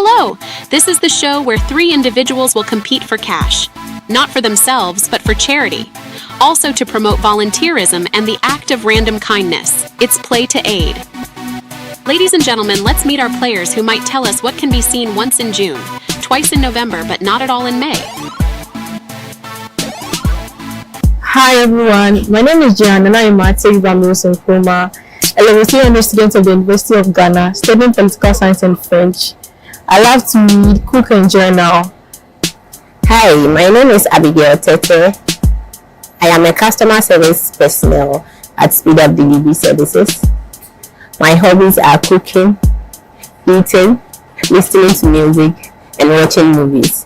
Hello! This is the show where three individuals will compete for cash. Not for themselves, but for charity. Also to promote volunteerism and the act of random kindness. It's Play to Aid. Ladies and gentlemen, let's meet our players who might tell us what can be seen once in June, twice in November, but not at all in May. Hi everyone, my name is Jian and I am at Bamirosun Nkrumah, a level 300 student of the University of Ghana, studying political science and French. I love to read, cook and journal. Hi, my name is Abigail Tete. I am a customer service personnel at Speed Up Delivery Services. My hobbies are cooking, eating, listening to music, and watching movies.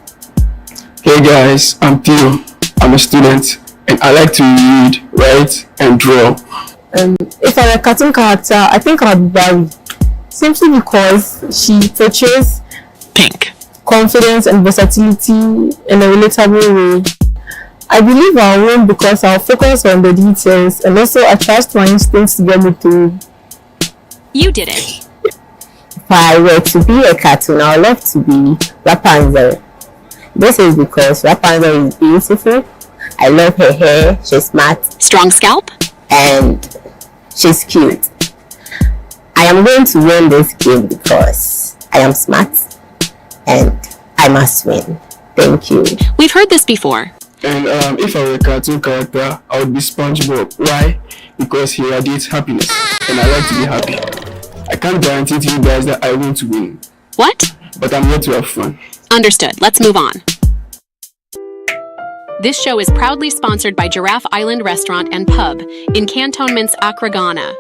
Hey guys, I'm Theo. I'm a student and I like to read, write, and draw. If I'm a cartoon character, I think I'll be Barry, simply because she portrays Pink. confidence and versatility in a relatable way. I believe I'll win because I'll focus on the details and also I trust my instincts to get me through. You did it. If I were to be a cartoon, I would love to be Rapunzel. This is because Rapunzel is beautiful. I love her hair, she's smart, Strong scalp? and she's cute. I am going to win this game because I am smart and I must win. Thank you. We've heard this before. And if I were a cartoon character, I would be SpongeBob. Why? Because he radiates happiness and I like to be happy. I can't guarantee to you guys that I won't win, What? but I'm here to have fun. Understood. Let's move on. This show is proudly sponsored by Giraffe Island Restaurant and Pub in Cantonments, Accra, Ghana.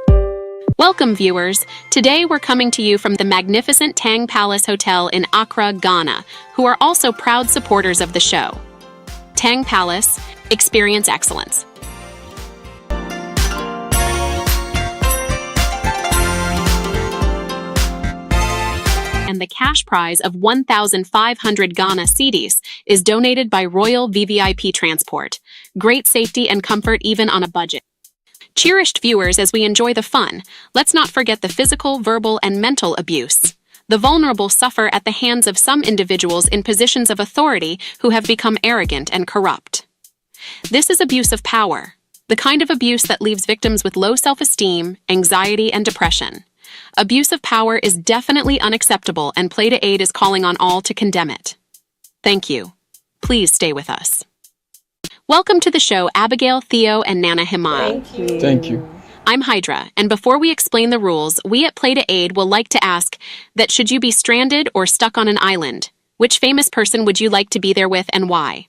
Welcome, viewers. Today we're coming to you from the magnificent Tang Palace Hotel in Accra, Ghana, who are also proud supporters of the show. Tang Palace, experience excellence. And the cash prize of 1,500 Ghana cedis is donated by Royal VVIP Transport. Great safety and comfort even on a budget. Cherished viewers, as we enjoy the fun, let's not forget the physical, verbal, and mental abuse. The vulnerable suffer at the hands of some individuals in positions of authority who have become arrogant and corrupt. This is abuse of power, the kind of abuse that leaves victims with low self-esteem, anxiety, and depression. Abuse of power is definitely unacceptable, and Play to Aid is calling on all to condemn it. Thank you. Please stay with us. Welcome to the show, Abigail, Theo, and Nana Himai. Thank you. I'm Hydra, and before we explain the rules, we at Play to Aid will like to ask that should you be stranded or stuck on an island, which famous person would you like to be there with and why?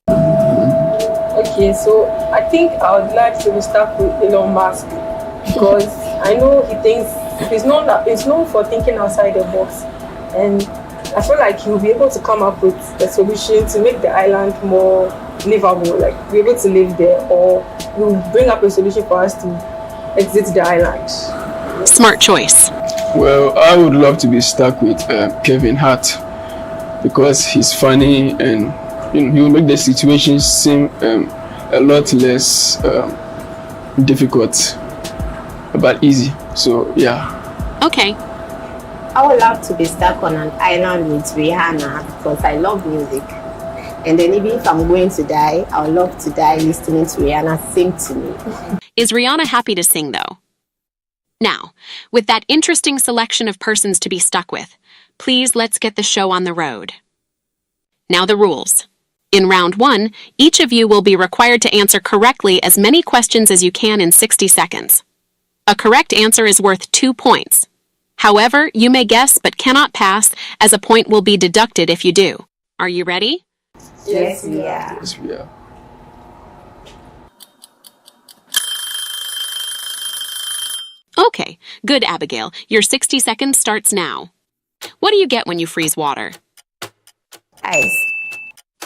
Okay, so I think I would like to start with Elon Musk because I know he's known for thinking outside the box, and I feel like he'll be able to come up with a solution to make the island more livable, like be able to live there, or he'll bring up a solution for us to exit the island. Smart choice. Well, I would love to be stuck with Kevin Hart because he's funny and he will make the situation seem a lot less difficult, but easy. So yeah. Okay. I would love to be stuck on an island with Rihanna because I love music. And then even if I'm going to die, I would love to die listening to Rihanna sing to me. Is Rihanna happy to sing, though? Now, with that interesting selection of persons to be stuck with, please let's get the show on the road. Now the rules. In round 1, each of you will be required to answer correctly as many questions as you can in 60 seconds. A correct answer is worth 2 points. However, you may guess but cannot pass, as a point will be deducted if you do. Are you ready? Yes, we are. Yes, we are. Okay, good, Abigail. Your 60 seconds starts now. What do you get when you freeze water? Ice.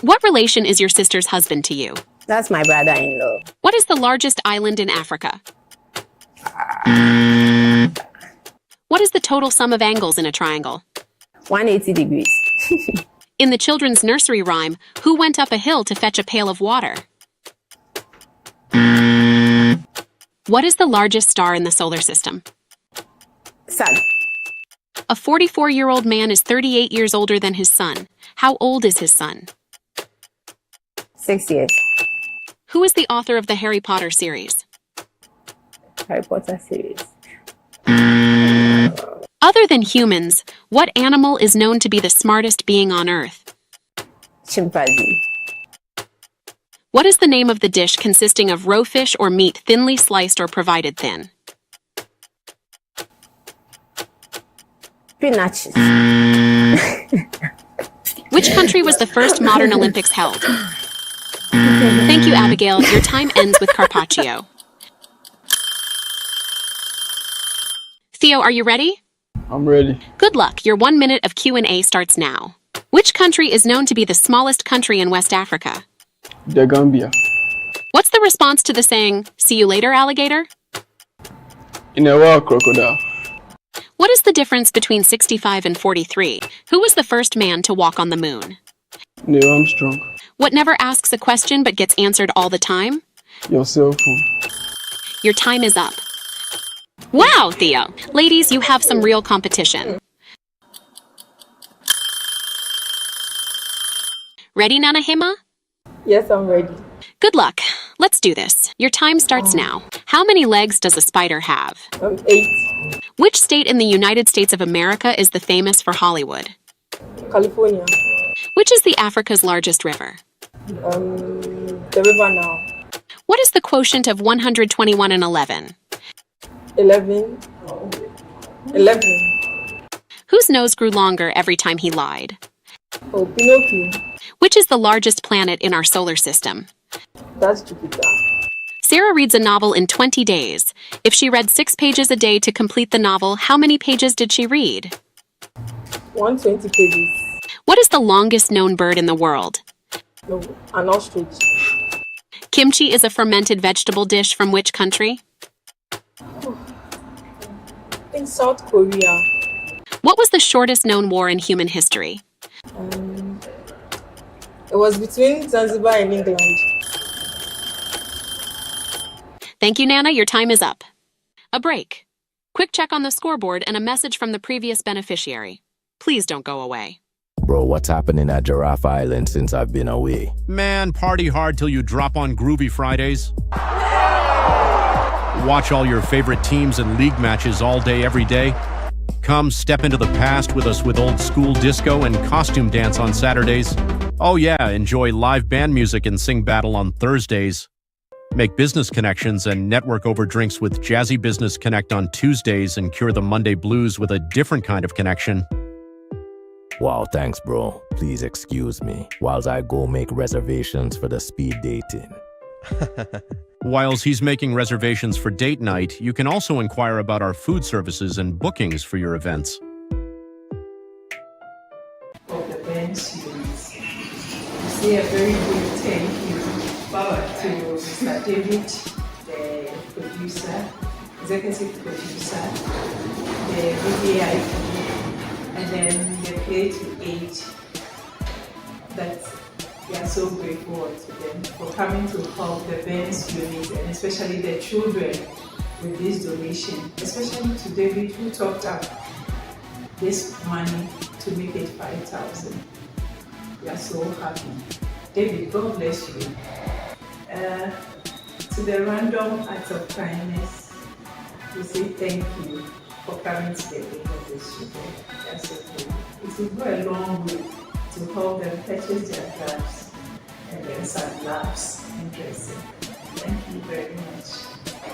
What relation is your sister's husband to you? That's my brother-in-law. What is the largest island in Africa? What is the total sum of angles in a triangle? 180 degrees. In the children's nursery rhyme, who went up a hill to fetch a pail of water? What is the largest star in the solar system? Sun. A 44-year-old man is 38 years older than his son. How old is his son? 6 years. Who is the author of the Harry Potter series? Harry Potter series. Other than humans, what animal is known to be the smartest being on Earth? Chimpanzee. What is the name of the dish consisting of raw fish or meat thinly sliced or provided thin? Spinach. Which country was the first modern Olympics held? Thank you, Abigail. Your time ends with Carpaccio. Theo, are you ready? I'm ready. Good luck. Your 1 minute of Q&A starts now. Which country is known to be the smallest country in West Africa? The Gambia. What's the response to the saying, "See you later, alligator"? In a while, crocodile. What is the difference between 65 and 43? Who was the first man to walk on the moon? Neil Armstrong. What never asks a question but gets answered all the time? Your cell phone. Your time is up. Wow, Theo. Ladies, you have some real competition. Ready, Nanahima? Yes, I'm ready. Good luck. Let's do this. Your time starts now. How many legs does a spider have? 8. Which state in the United States of America is the famous for Hollywood? California. Which is the Africa's largest river? The river now. What is the quotient of 121 and 11? 11. 11. Whose nose grew longer every time he lied? Oh, Pinocchio. Which is the largest planet in our solar system? That's Jupiter. Sarah reads a novel in 20 days. If she read 6 pages a day to complete the novel, how many pages did she read? 120 pages. What is the longest known bird in the world? No, an ostrich. Kimchi is a fermented vegetable dish from which country? In South Korea. What was the shortest known war in human history? It was between Zanzibar and England. Thank you, Nana. Your time is up. A break. Quick check on the scoreboard and a message from the previous beneficiary. Please don't go away. Bro, what's happening at Giraffe Island since I've been away? Man, party hard till you drop on Groovy Fridays. Watch all your favorite teams and league matches all day, every day. Come step into the past with us with old school disco and costume dance on Saturdays. Oh yeah, enjoy live band music and sing battle on Thursdays. Make business connections and network over drinks with Jazzy Business Connect on Tuesdays and cure the Monday blues with a different kind of connection. Wow, thanks, bro. Please excuse me whilst I go make reservations for the speed dating. Whilst he's making reservations for date night, you can also inquire about our food services and bookings for your events. Of the Ben series. You say a very good thank you to Mr. David, the producer, executive producer, the VVIP, and then the Play to 8. That we are so grateful to them for coming to help the Ben's unit and especially the children with this donation, especially to David who topped up this money to make it 5,000. We are so happy. David, God bless you. To the random acts of kindness, we say thank you for coming to the aid of these children. That's okay. It will go a long way to help them purchase their drugs and then some labs and dressing. Thank you very much.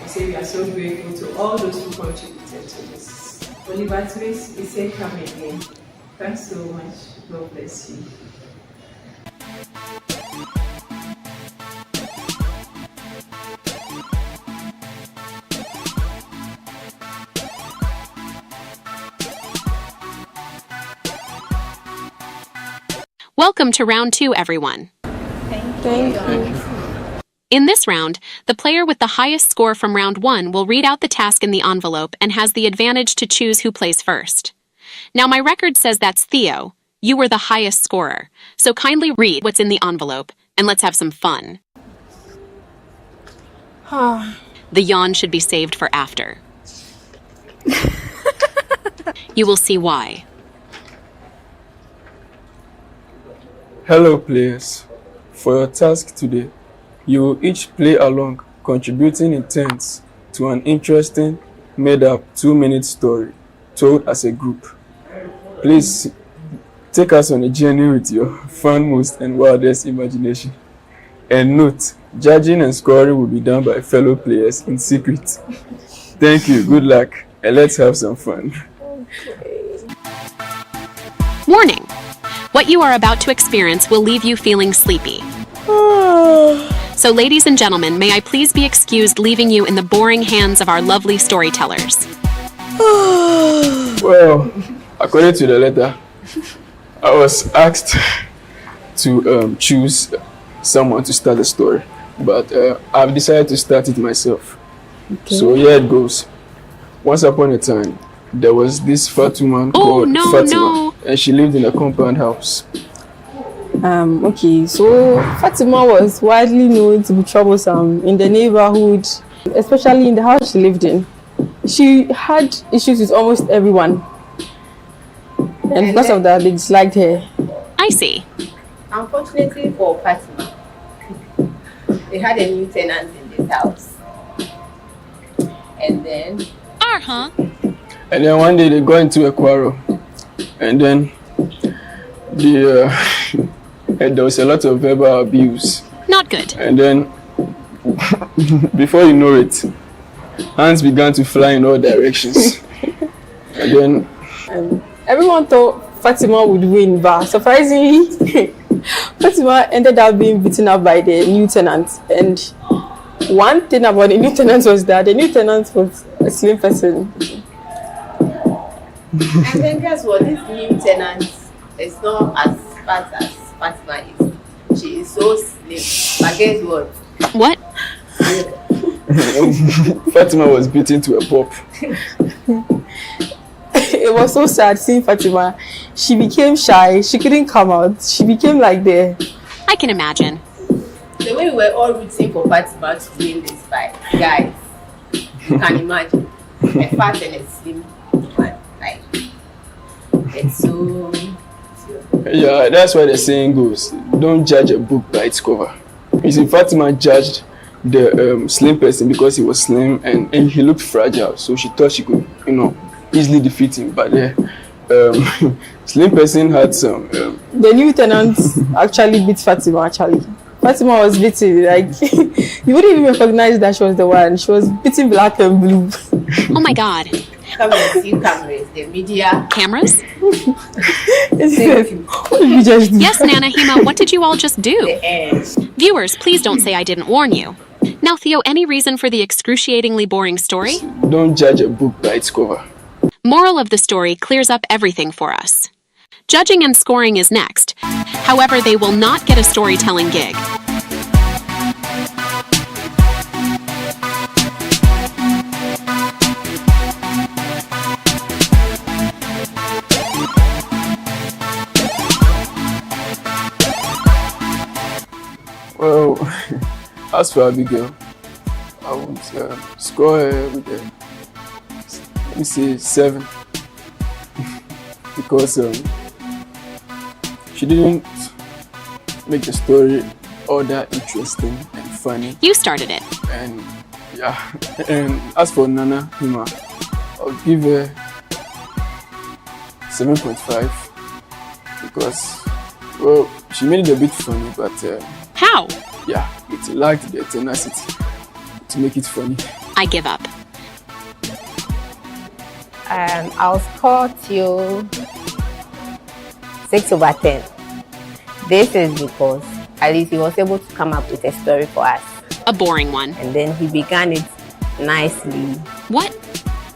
We say we are so grateful to all those who contributed to this. Oliver Trace, we say come again. Thanks so much. God bless you. Welcome to round 2, everyone. Thank you. In this round, the player with the highest score from round 1 will read out the task in the envelope and has the advantage to choose who plays first. Now, my record says that's Theo. You were the highest scorer, so kindly read what's in the envelope and let's have some fun. The yawn should be saved for after. You will see why. Hello players. For your task today, you will each play along, contributing in turns to an interesting, made-up 2-minute story told as a group. Please take us on a journey with your fun-most and wildest imagination. And note, judging and scoring will be done by fellow players in secret. Thank you, good luck, and let's have some fun. Warning! What you are about to experience will leave you feeling sleepy. So, ladies and gentlemen, may I please be excused leaving you in the boring hands of our lovely storytellers. Well, according to the letter, I was asked to choose someone to start the story, but I've decided to start it myself. Okay. So here it goes. Once upon a time, there was this fat woman called Fatima, and she lived in a compound house. Okay, so Fatima was widely known to be troublesome in the neighborhood, especially in the house she lived in. She had issues with almost everyone, and because of that, they disliked her. I see. Unfortunately for Fatima, they had a new tenant in this house. And then And then one day they got into a quarrel, and then and there was a lot of verbal abuse. Not good. And then, before you know it, hands began to fly in all directions. And then, Everyone thought Fatima would win, but surprisingly, Fatima ended up being beaten up by the new tenant. And one thing about the new tenant was that the new tenant was a slim person. And then guess what? This new tenant is not as fat as Fatima is. She is so slim. But guess what? What? Fatima was beaten to a pulp. It was so sad seeing Fatima. She became shy. She couldn't come out. She became like the... I can imagine. The way we were all rooting for Fatima to win this fight, guys, you can imagine a fat and a slim woman. Like, it's so... Yeah, that's why the saying goes, don't judge a book by its cover. You see, Fatima judged the slim person because he was slim and he looked fragile, so she thought she could, easily defeat him. But the slim person had some... The new tenant actually beat Fatima, actually. Fatima was beaten, like, you wouldn't even recognize that she was the one. She was beating black and blue. Oh my god. Come and see cameras, the media. Cameras? What did you just do? Yes, Nana Hima, what did you all just do? The air. Viewers, please don't say I didn't warn you. Now, Theo, any reason for the excruciatingly boring story? Don't judge a book by its cover. Moral of the story clears up everything for us. Judging and scoring is next. However, they will not get a storytelling gig. Well, as for Abigail, I would score her with a, let me say, 7. Because she didn't make the story all that interesting and funny. You started it. And yeah, and as for Nana Hima, I'll give her 7.5 because, well, she made it a bit funny, but How? yeah, it lacked the tenacity to make it funny. I give up. I'll score till 6/10. This is because at least he was able to come up with a story for us. A boring one. And then he began it nicely. What?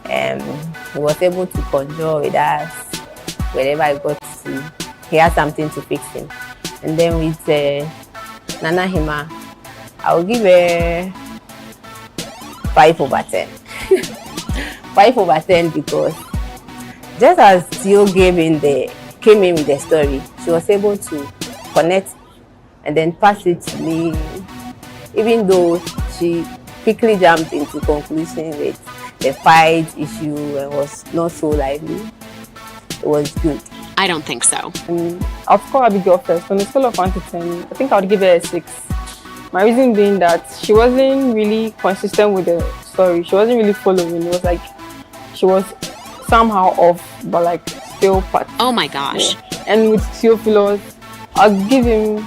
He was able to conjure with us wherever I got to. He had something to fix him. And then with Nana Hima, I'll give her 5/10. 5/10 because just as Theo came in with the story, she was able to connect and then pass it to me, even though she quickly jumped into conclusion with the fight issue and was not so lively. it was good. I don't think so. I'll score Abigail first. On a scale of 1 to 10, I think I would give her a 6. My reason being that she wasn't really consistent with the story. She wasn't really following. It was like she was somehow off, but like still part. Oh my gosh. And with Theophilus, I'll give him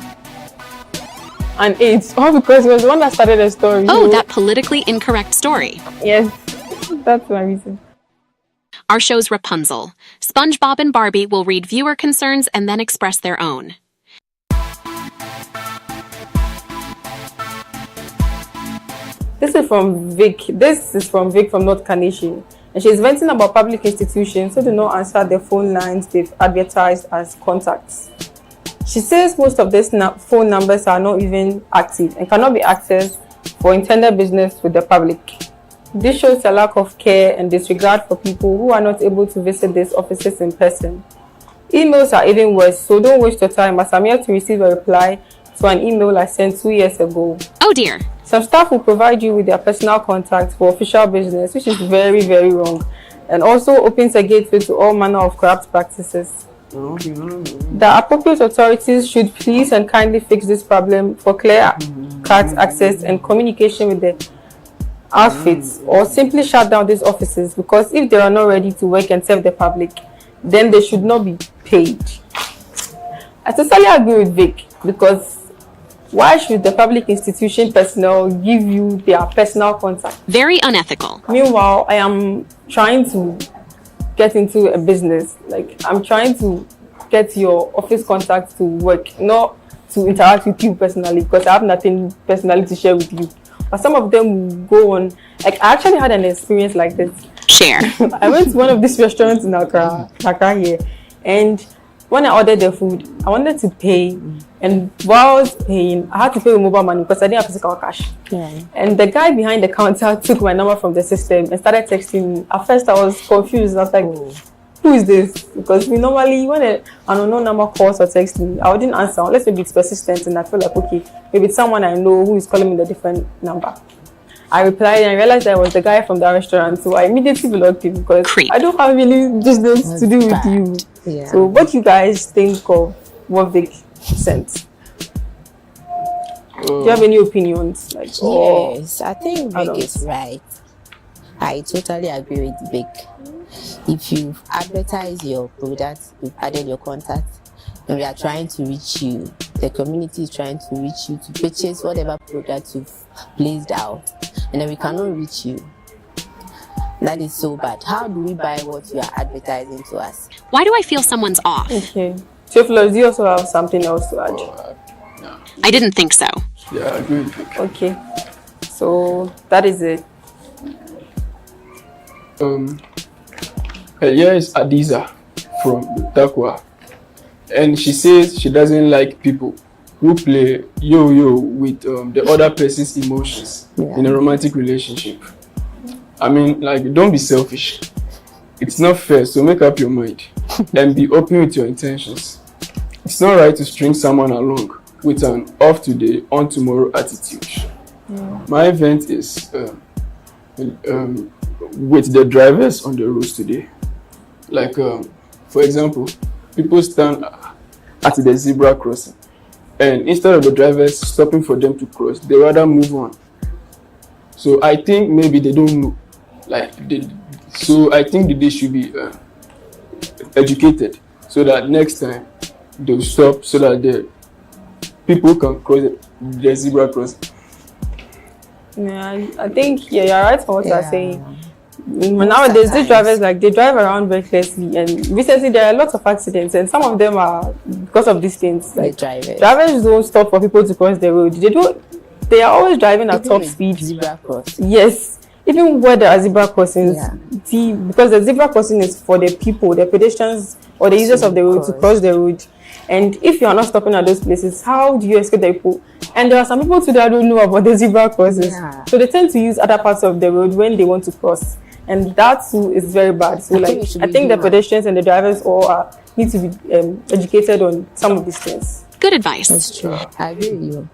an 8. All because he was the one that started the story. Oh, that politically incorrect story. Yes, that's my reason. Our show's Rapunzel. SpongeBob and Barbie will read viewer concerns and then express their own. This is from Vic. This is from Vic from North Carnation. And she's venting about public institutions who do not answer the phone lines they've advertised as contacts. She says most of these phone numbers are not even active and cannot be accessed for intended business with the public. This shows a lack of care and disregard for people who are not able to visit these offices in person. Emails are even worse, so don't waste your time as I'm here to receive a reply to an email I sent 2 years ago. Oh dear. Some staff will provide you with their personal contact for official business, which is very, very wrong, and also opens a gateway to all manner of corrupt practices. The appropriate authorities should please and kindly fix this problem for clear-cut access and communication with the outfits, or simply shut down these offices, because if they are not ready to work and serve the public, then they should not be paid. I totally agree with Vic, because why should the public institution personnel give you their personal contact? Very unethical. Meanwhile, I am trying to get into a business. Like, I'm trying to get your office contact to work, not to interact with you personally, because I have nothing personally to share with you. But some of them will go on. Like, I actually had an experience like this. Share. I went to one of these restaurants in Accra here, and when I ordered the food, I wanted to pay, and while I was paying, I had to pay with mobile money because I didn't have physical cash. Yeah. And the guy behind the counter took my number from the system and started texting me. At first, I was confused. I was like, who is this? Because we normally, when an unknown number calls or texts me, I wouldn't answer unless maybe it's persistent and I feel like, okay, maybe it's someone I know who is calling me the different number. I replied and I realized that it was the guy from the restaurant, so I immediately blocked him because I don't have any business to do with you. Yeah. So what do you guys think of what Vic sent? Do you have any opinions? Like, Yes, I think Vic adults? is right. I totally agree with Vic. If you advertise your product, you've added your contact, and we are trying to reach you, the community is trying to reach you to purchase whatever product you've placed out, and then we cannot reach you. That is so bad. How do we buy what you are advertising to us? Why do I feel someone's off? Okay. Theophilus, do you also have something else to add? I didn't think so. Yeah, I agree with Vic. Okay. So that is it. Here is Adiza from Takwa, and she says she doesn't like people who play yo-yo with the other person's emotions in a romantic relationship. I mean, like, don't be selfish. It's not fair, so make up your mind and be open with your intentions. It's not right to string someone along with an off today, on tomorrow attitude. My event is with the drivers on the roads today. Like, for example, people stand at the zebra crossing, and instead of the drivers stopping for them to cross, they rather move on. So I think maybe they don't know. So I think that they should be educated so that next time they'll stop so that the people can cross the zebra crossing. Yeah, I think you're right for what you're saying. Nowadays, these drivers, like, they drive around recklessly, and recently there are lots of accidents, and some of them are because of these things. Like, drivers don't stop for people to cross the road. They are always driving at top speed. Zebra cross. Yes, even where there are zebra crossings, because the zebra crossing is for the people, the pedestrians or the users of the road to cross the road. And if you are not stopping at those places, how do you escape the people? And there are some people too that don't know about the zebra crosses, so they tend to use other parts of the road when they want to cross, and that too is very bad. So I think the pedestrians and the drivers all need to be educated on some of these things. Good advice. That's true. I agree with you.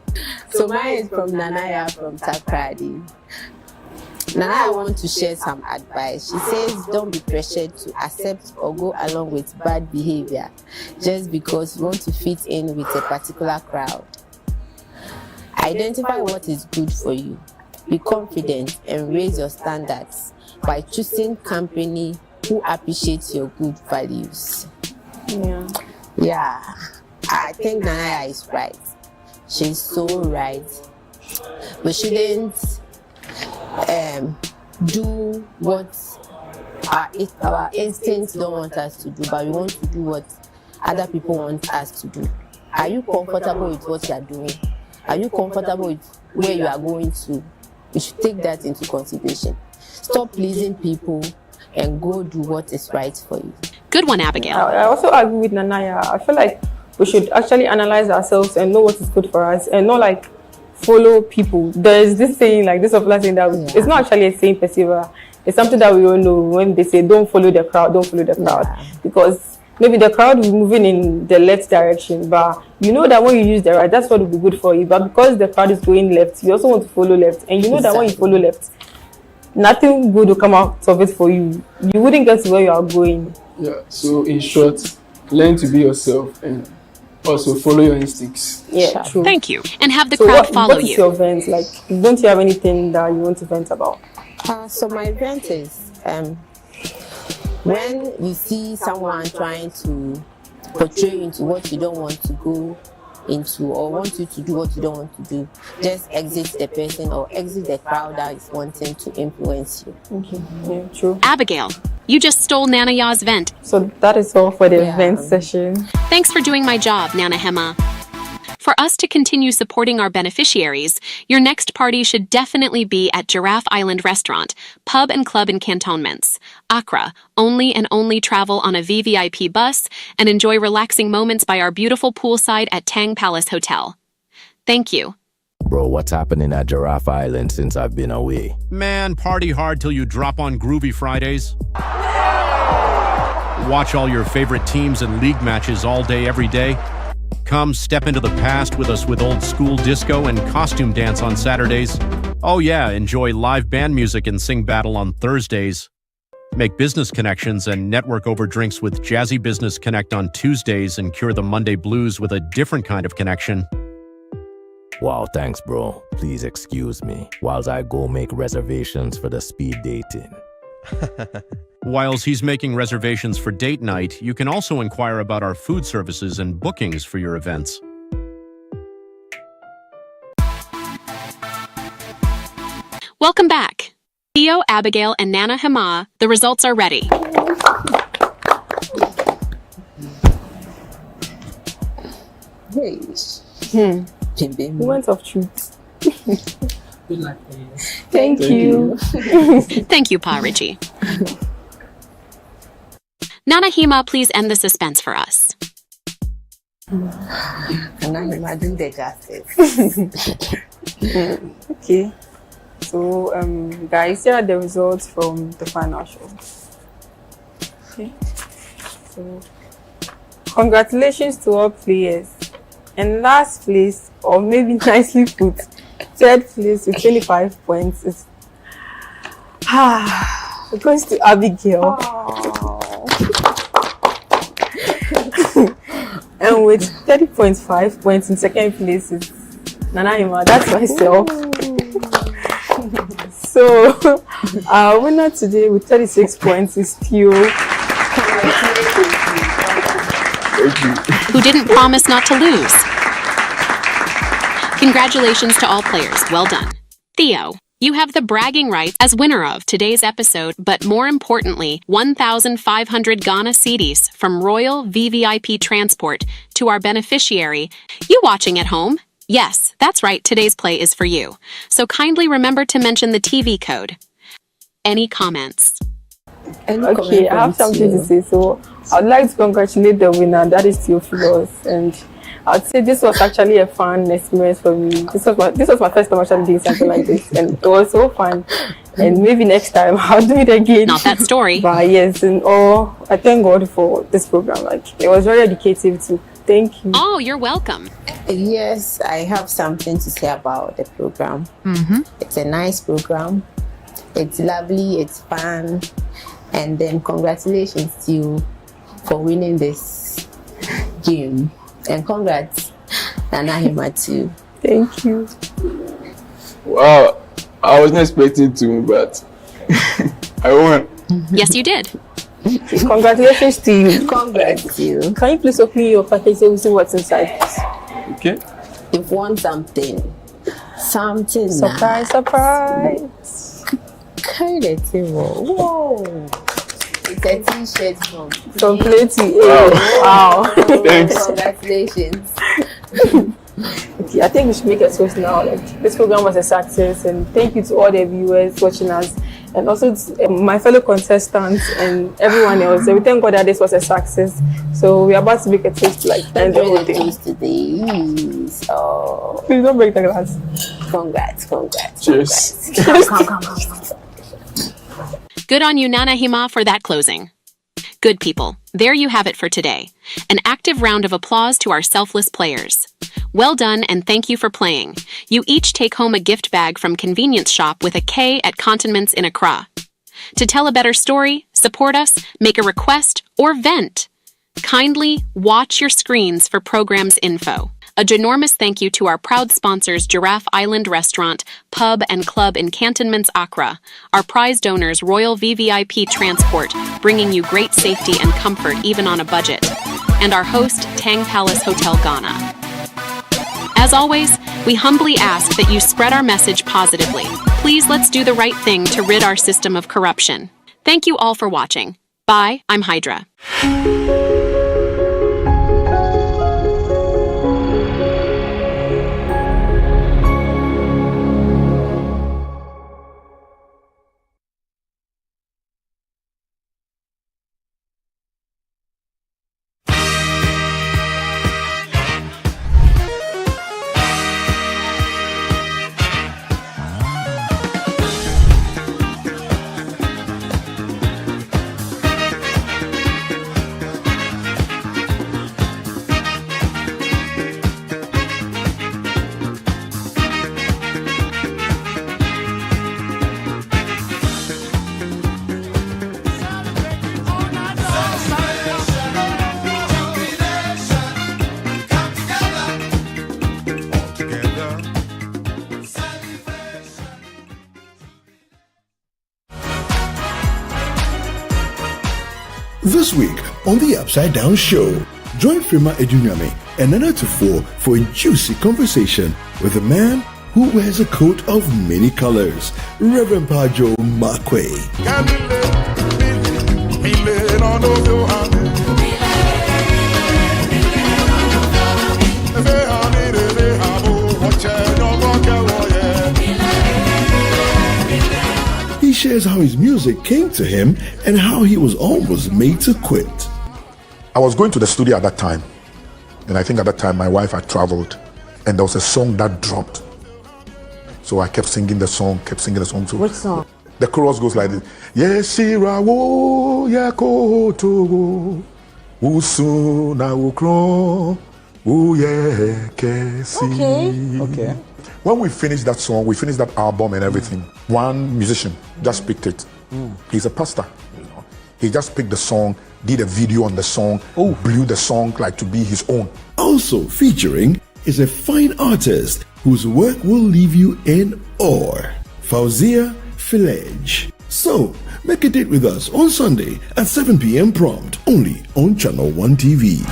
So mine is from Nanaya from Takrady. Now I want to share some advice. She says don't be pressured to accept or go along with bad behavior just because you want to fit in with a particular crowd. Identify what is good for you. Be confident and raise your standards by choosing company who appreciates your good values. Yeah, I think Nanaya is right. She's so right. We shouldn't do what our instincts don't want us to do, but we want to do what other people want us to do. Are you comfortable with what you are doing? Are you comfortable with where you are going to? You should take that into consideration. Stop pleasing people and go do what is right for you. Good one, Abigail. I also agree with Nanaya. I feel like we should actually analyze ourselves and know what is good for us and not like follow people. There's this saying, like this popular saying that it's not actually a saying per se. It's something that we all know when they say don't follow the crowd, don't follow the crowd. Because maybe the crowd is moving in the left direction, but you know that when you use the right, that's what will be good for you. But because the crowd is going left, you also want to follow left. And you know that when you follow left, nothing good will come out of it for you. You wouldn't get to where you are going. Yeah, so in short, learn to be yourself and also follow your instincts. Yeah, true. Thank you. And have the So crowd follow what is you. your vent? Like, don't you have anything that you want to vent about? So my vent is when you see someone trying to portray you into what you don't want to go into or want you to do what you don't want to do, just exit the person or exit the crowd that is wanting to influence you. Okay, yeah, true. Abigail, you just stole Nanaya's vent. So that is all for the Yeah. event session. Thanks for doing my job, Nana Hema. For us to continue supporting our beneficiaries, your next party should definitely be at Giraffe Island Restaurant, Pub and Club in Cantonments, Accra. Only and only travel on a VVIP bus and enjoy relaxing moments by our beautiful poolside at Tang Palace Hotel. Thank you. Bro, what's happening at Giraffe Island since I've been away? Man, party hard till you drop on Groovy Fridays. Watch all your favorite teams and league matches all day, every day. Come step into the past with us with old school disco and costume dance on Saturdays. Oh yeah, enjoy live band music and sing battle on Thursdays. Make business connections and network over drinks with Jazzy Business Connect on Tuesdays and cure the Monday blues with a different kind of connection. Wow, thanks, bro. Please excuse me whilst I go make reservations for the speed dating. Whilst he's making reservations for date night, you can also inquire about our food services and bookings for your events. Welcome back. Theo, Abigail, and Nana Hema, the results are ready. Hey. Moment of truth. Good luck for you. Thank you. Thank you, Pa Richie. Nana Hema, please end the suspense for us. Can I imagine the justice? Okay. So, guys, here are the results from the final show. Okay. So, congratulations to all players. And last place, or maybe nicely put, third place with 25 points is it goes to Abigail. And with 30.5 points in second place is Nana Hema. That's myself. So our winner today with 36 points is Theo. Who didn't promise not to lose. Congratulations to all players. Well done. Theo, you have the bragging rights as winner of today's episode, but more importantly, 1,500 Ghana cedis from Royal VVIP Transport to our beneficiary. You watching at home? Yes, that's right. Today's play is for you. So kindly remember to mention the TV code. Any comments? Okay, I have something to say. So I'd like to congratulate the winner, that is Theophilus, and I'd say this was actually a fun experience for me. This was my first time actually doing something like this, and it was so fun. And maybe next time I'll do it again. Not that story. But yes, and I thank God for this program. Like, it was very educative too. Thank you. Oh, you're welcome. Yes, I have something to say about the program. It's a nice program. It's lovely, it's fun, and then congratulations to you for winning this game. And congrats, Nana Hima too. Thank you. Wow, I wasn't expecting to, but I won. Yes, you did. Congratulations to you. Congrats to you. Can you please open your package so we see what's inside? Okay. You've won something. Something Surprise, surprise. Whoa. It's a t-shirt from Plenty. Wow. Wow. Thanks. Congratulations. Okay, I think we should make a toast now. Like, this program was a success, and thank you to all the viewers watching us, and also to my fellow contestants and everyone else. So we thank God that this was a success. So we're about to make a toast, like, and the whole thing. Toast today. So Please don't break the glass. congrats. Cheers. Come. Good on you, Nana Hima, for that closing. Good people, there you have it for today. An active round of applause to our selfless players. Well done and thank you for playing. You each take home a gift bag from Convenience Shop with a K at Condiments in Accra. To tell a better story, support us, make a request, or vent, kindly watch your screens for programs info. A ginormous thank you to our proud sponsors Giraffe Island Restaurant, Pub and Club in Cantonments, Accra, our prize donors Royal VVIP Transport, bringing you great safety and comfort even on a budget, and our host Tang Palace Hotel Ghana. As always, we humbly ask that you spread our message positively. Please let's do the right thing to rid our system of corruption. Thank you all for watching. Bye, I'm Hydra. This week on the Upside Down Show, join Firma Edunyame and Nana Tufo for a juicy conversation with a man who wears a coat of many colors, Reverend Pajo Makwe. He shares how his music came to him and how he was almost made to quit. I was going to the studio at that time, and I think at that time my wife had traveled, and there was a song that dropped. So I kept singing the song. So Which song? the chorus goes like this: Yeshira wo yakoto usuna ukro uyekesi. Okay. When we finished that song, we finished that album and everything, one musician just picked it. He's a pastor. He just picked the song, did a video on the song, blew the song like to be his own. Also featuring is a fine artist whose work will leave you in awe, Fauzia Filej. So, make a date with us on Sunday at 7 p.m. prompt, only on Channel 1 TV.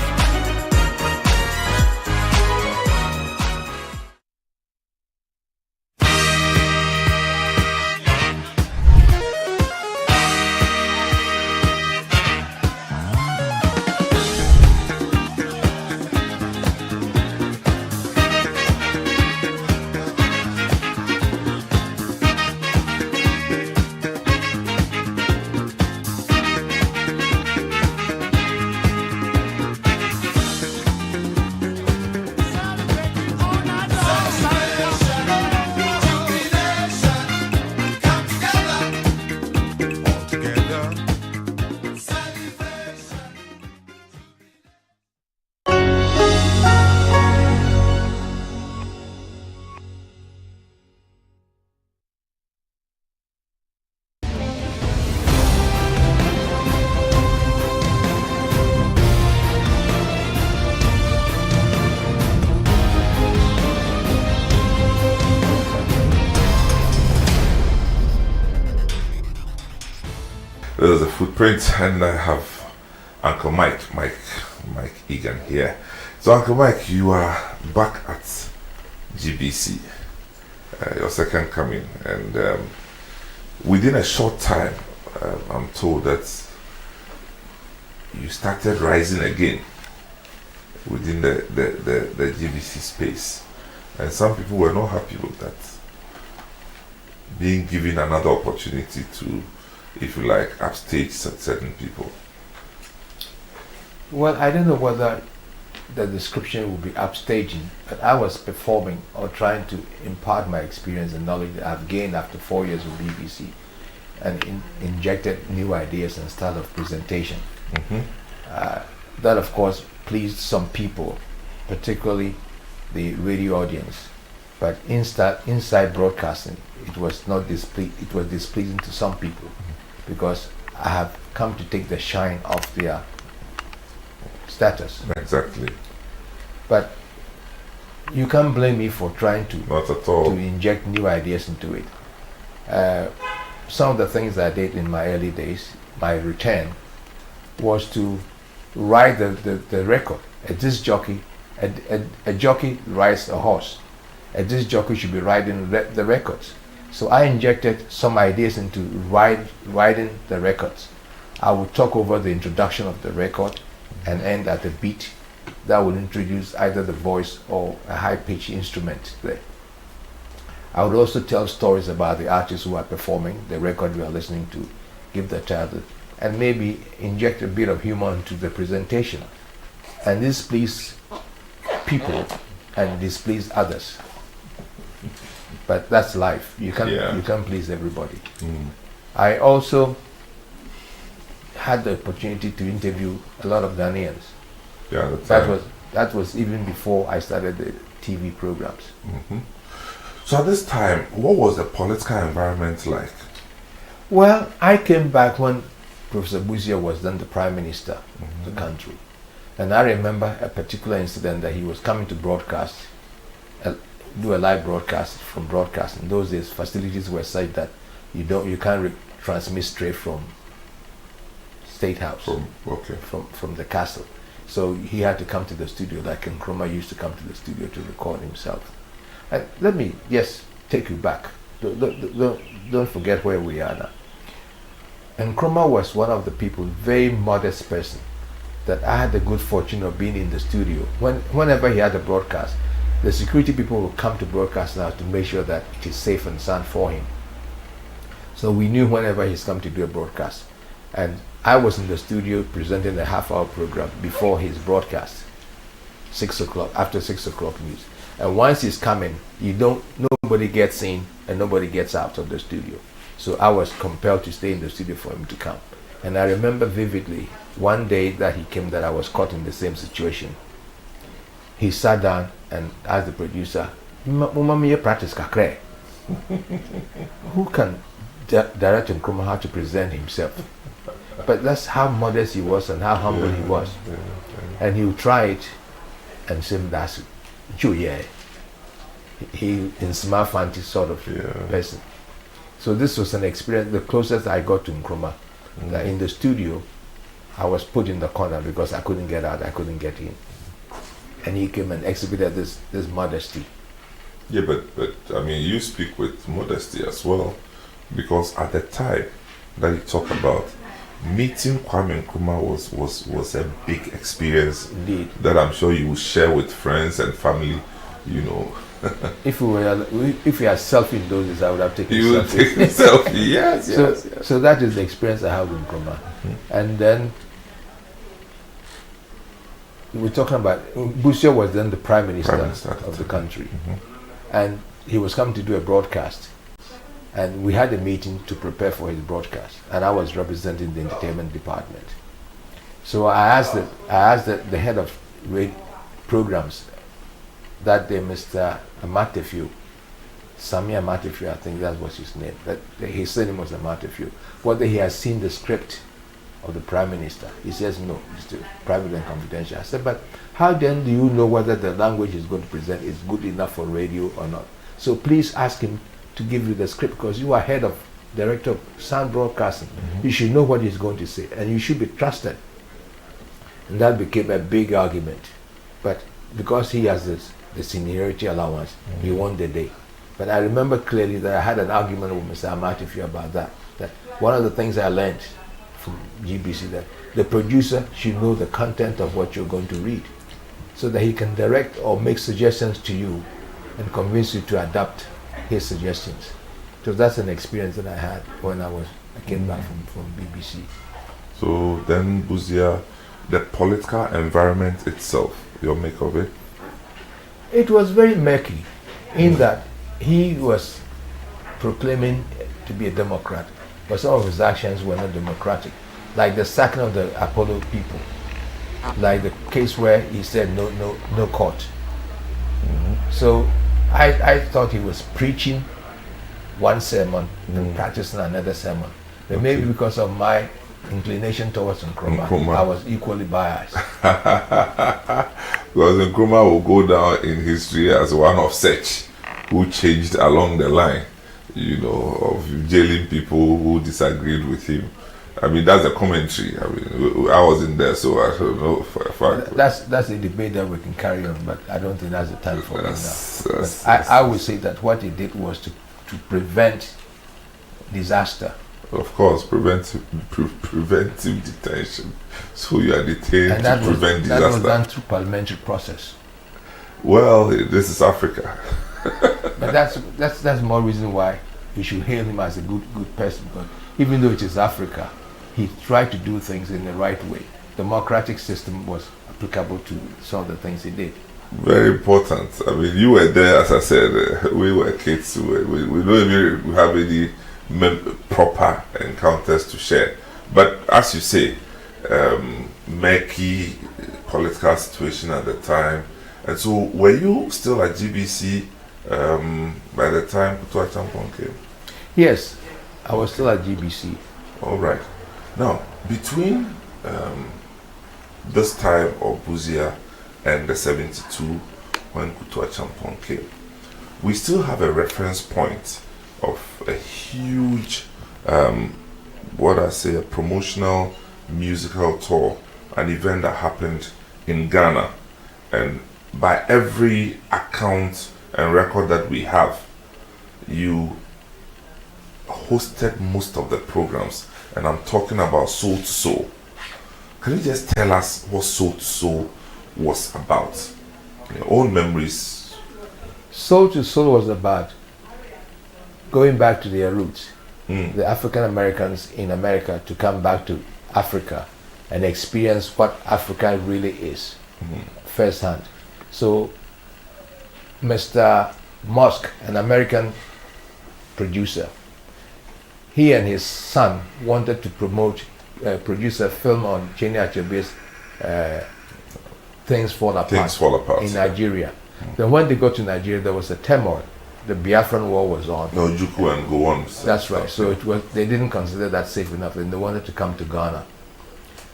There's a footprint, and I have Uncle Mike Egan here. So Uncle Mike, you are back at GBC, your second coming, and within a short time, I'm told that you started rising again within the GBC space, and some people were not happy with that, being given another opportunity to, if you like, upstage certain people. Well, I don't know whether the description would be upstaging, but I was performing or trying to impart my experience and knowledge that I've gained after 4 years with BBC, and injected new ideas and style of presentation. That, of course, pleased some people, particularly the radio audience. But inside broadcasting, it was not it was displeasing to some people, because I have come to take the shine off their status. Exactly. But you can't blame me for trying to not at all to inject new ideas into it. Some of the things I did in my early days, my return, was to ride the record. A disc jockey, a jockey rides a horse. A disc jockey should be riding the records. So I injected some ideas into riding the records. I would talk over the introduction of the record and end at a beat that would introduce either the voice or a high-pitched instrument there. I would also tell stories about the artists who are performing the record we are listening to, give the title, and maybe inject a bit of humor into the presentation. And this pleased people and displeased others. But that's life. You can't please everybody. I also had the opportunity to interview a lot of Ghanaians. That was even before I started the TV programs. So at this time, what was the political environment like? Well, I came back when Professor Busia was then the Prime Minister of the country. And I remember a particular incident that he was coming to broadcast, do a live broadcast from broadcast. In those days, facilities were such that you can't transmit straight from State House, from the castle. So he had to come to the studio, like Nkrumah used to come to the studio to record himself. And let me take you back. Don't forget where we are now. Nkrumah was one of the people, very modest person, that I had the good fortune of being in the studio. Whenever he had a broadcast, the security people would come to broadcast now to make sure that it is safe and sound for him. So we knew whenever he's come to do a broadcast. And I was in the studio presenting a half-hour program before his broadcast, 6 o'clock, after 6 o'clock news. And once he's coming, nobody gets in and nobody gets out of the studio. So I was compelled to stay in the studio for him to come. And I remember vividly one day that he came that I was caught in the same situation. He sat down and asked the producer, "Mummy, practice kakre." Who can direct Nkrumah how to present himself? But that's how modest he was and how humble he was. And he would try it and say, "That's Juye." He in smart fancy sort of person. So this was an experience, the closest I got to Nkrumah. That in the studio, I was put in the corner because I couldn't get out, I couldn't get in. And he came and exhibited this modesty. Yeah, but I mean, you speak with modesty as well, because at the time that you talk about, meeting Kwame Nkrumah was a big experience. Indeed. That I'm sure you will share with friends and family, If we had selfie in those days, I would have taken you would take a selfie, yes. So that is the experience I have with Nkrumah. And then we're talking about, Busia was then the Prime Minister of the country. And he was coming to do a broadcast. And we had a meeting to prepare for his broadcast. And I was representing the entertainment department. So I asked the head of programs that day, Mr. Amatefu, Sami Amatefu, I think that was his name. His surname was Amatefu. Whether he has seen the script of the Prime Minister. He says no, it's still private and confidential. I said, but how then do you know whether the language he's going to present is good enough for radio or not? So please ask him to give you the script, because you are head of director of sound broadcasting. You should know what he's going to say, and you should be trusted. And that became a big argument. But because he has the seniority allowance, he won the day. But I remember clearly that I had an argument with Mr. Amatifi about that. That one of the things I learned from GBC, that the producer should know the content of what you're going to read, so that he can direct or make suggestions to you and convince you to adapt his suggestions. So that's an experience that I had when I came back from BBC. So then, Buzia, the political environment itself, your make of it? It was very murky in that he was proclaiming to be a Democrat, but some of his actions were not democratic, like the sacking of the Apollo people, like the case where he said no court. So I thought he was preaching one sermon and practicing another sermon. But maybe because of my inclination towards Nkrumah, I was equally biased. Because Nkrumah will go down in history as one of such who changed along the line, of jailing people who disagreed with him. I mean, that's a commentary. I mean, I wasn't there, so I don't know for a fact. That's a debate that we can carry on, but I don't think that's the time for it now. I would say that what he did was to prevent disaster. Of course, preventive detention. So you are detained to prevent disaster. That was done through parliamentary process. Well, this is Africa. But that's more reason why we should hail him as a good person. Because even though it is Africa, he tried to do things in the right way. The democratic system was applicable to some of the things he did. Very important. I mean, you were there, as I said, we were kids. We don't even have any proper encounters to share. But as you say, murky political situation at the time. And so, were you still at GBC by the time Kutu Acheampong came? Yes, I was still at GBC. All right. Now, between this time of Buzia and the 72, when Kutu Acheampong came, we still have a reference point of a huge, a promotional musical tour, an event that happened in Ghana. And by every account and record that we have, you hosted most of the programs, and I'm talking about Soul to Soul. Can you just tell us what Soul to Soul was about? Your own memories. Soul to Soul was about going back to their roots. The African Americans in America to come back to Africa and experience what Africa really is firsthand. So Mr. Musk, an American producer, he and his son wanted to produce a film on Chinua Achebe's Things Fall Apart in Nigeria. Then when they got to Nigeria, there was a turmoil. The Biafran War was on. No, Juku and go on. That's right. So they didn't consider that safe enough, and they wanted to come to Ghana.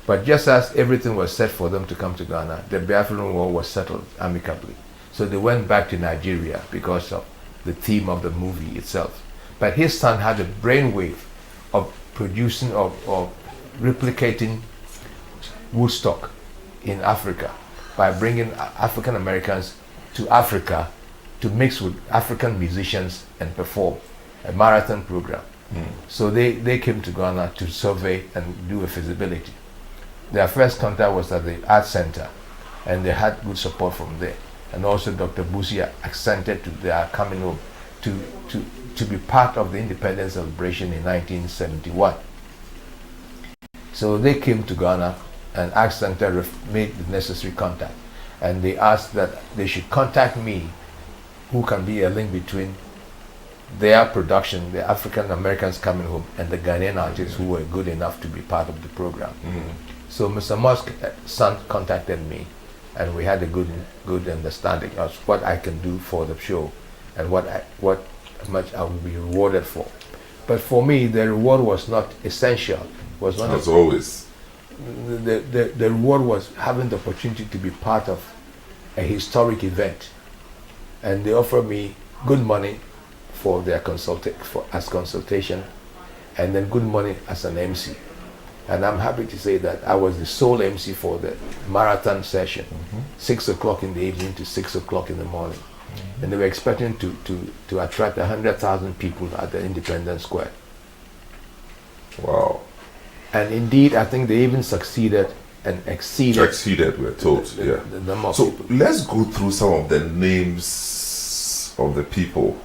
But just as everything was set for them to come to Ghana, the Biafran War was settled amicably. So they went back to Nigeria because of the theme of the movie itself. But his son had a brainwave of producing, of replicating Woodstock in Africa by bringing African Americans to Africa to mix with African musicians and perform a marathon program. So they came to Ghana to survey and do a feasibility. Their first contact was at the Art Center, and they had good support from there. And also Dr. Buzia accented to their coming home to be part of the independence celebration in 1971. So they came to Ghana, and Art Center made the necessary contact. And they asked that they should contact me, who can be a link between their production, the African Americans coming home, and the Ghanaian artists who were good enough to be part of the program. So Mr. Musk's son contacted me, and we had a good understanding of what I can do for the show and what much I will be rewarded for. But for me, the reward was not essential. Was not as always. The reward was having the opportunity to be part of a historic event, and they offered me good money for their consultation, and then Good Morning as an MC. And I'm happy to say that I was the sole MC for the marathon session, 6 o'clock in the evening to 6 o'clock in the morning. And they were expecting to attract 100,000 people at the Independence Square. Wow. And indeed, I think they even succeeded and exceeded. Exceeded, we're told, the number of so people. let's go through some of the names of the people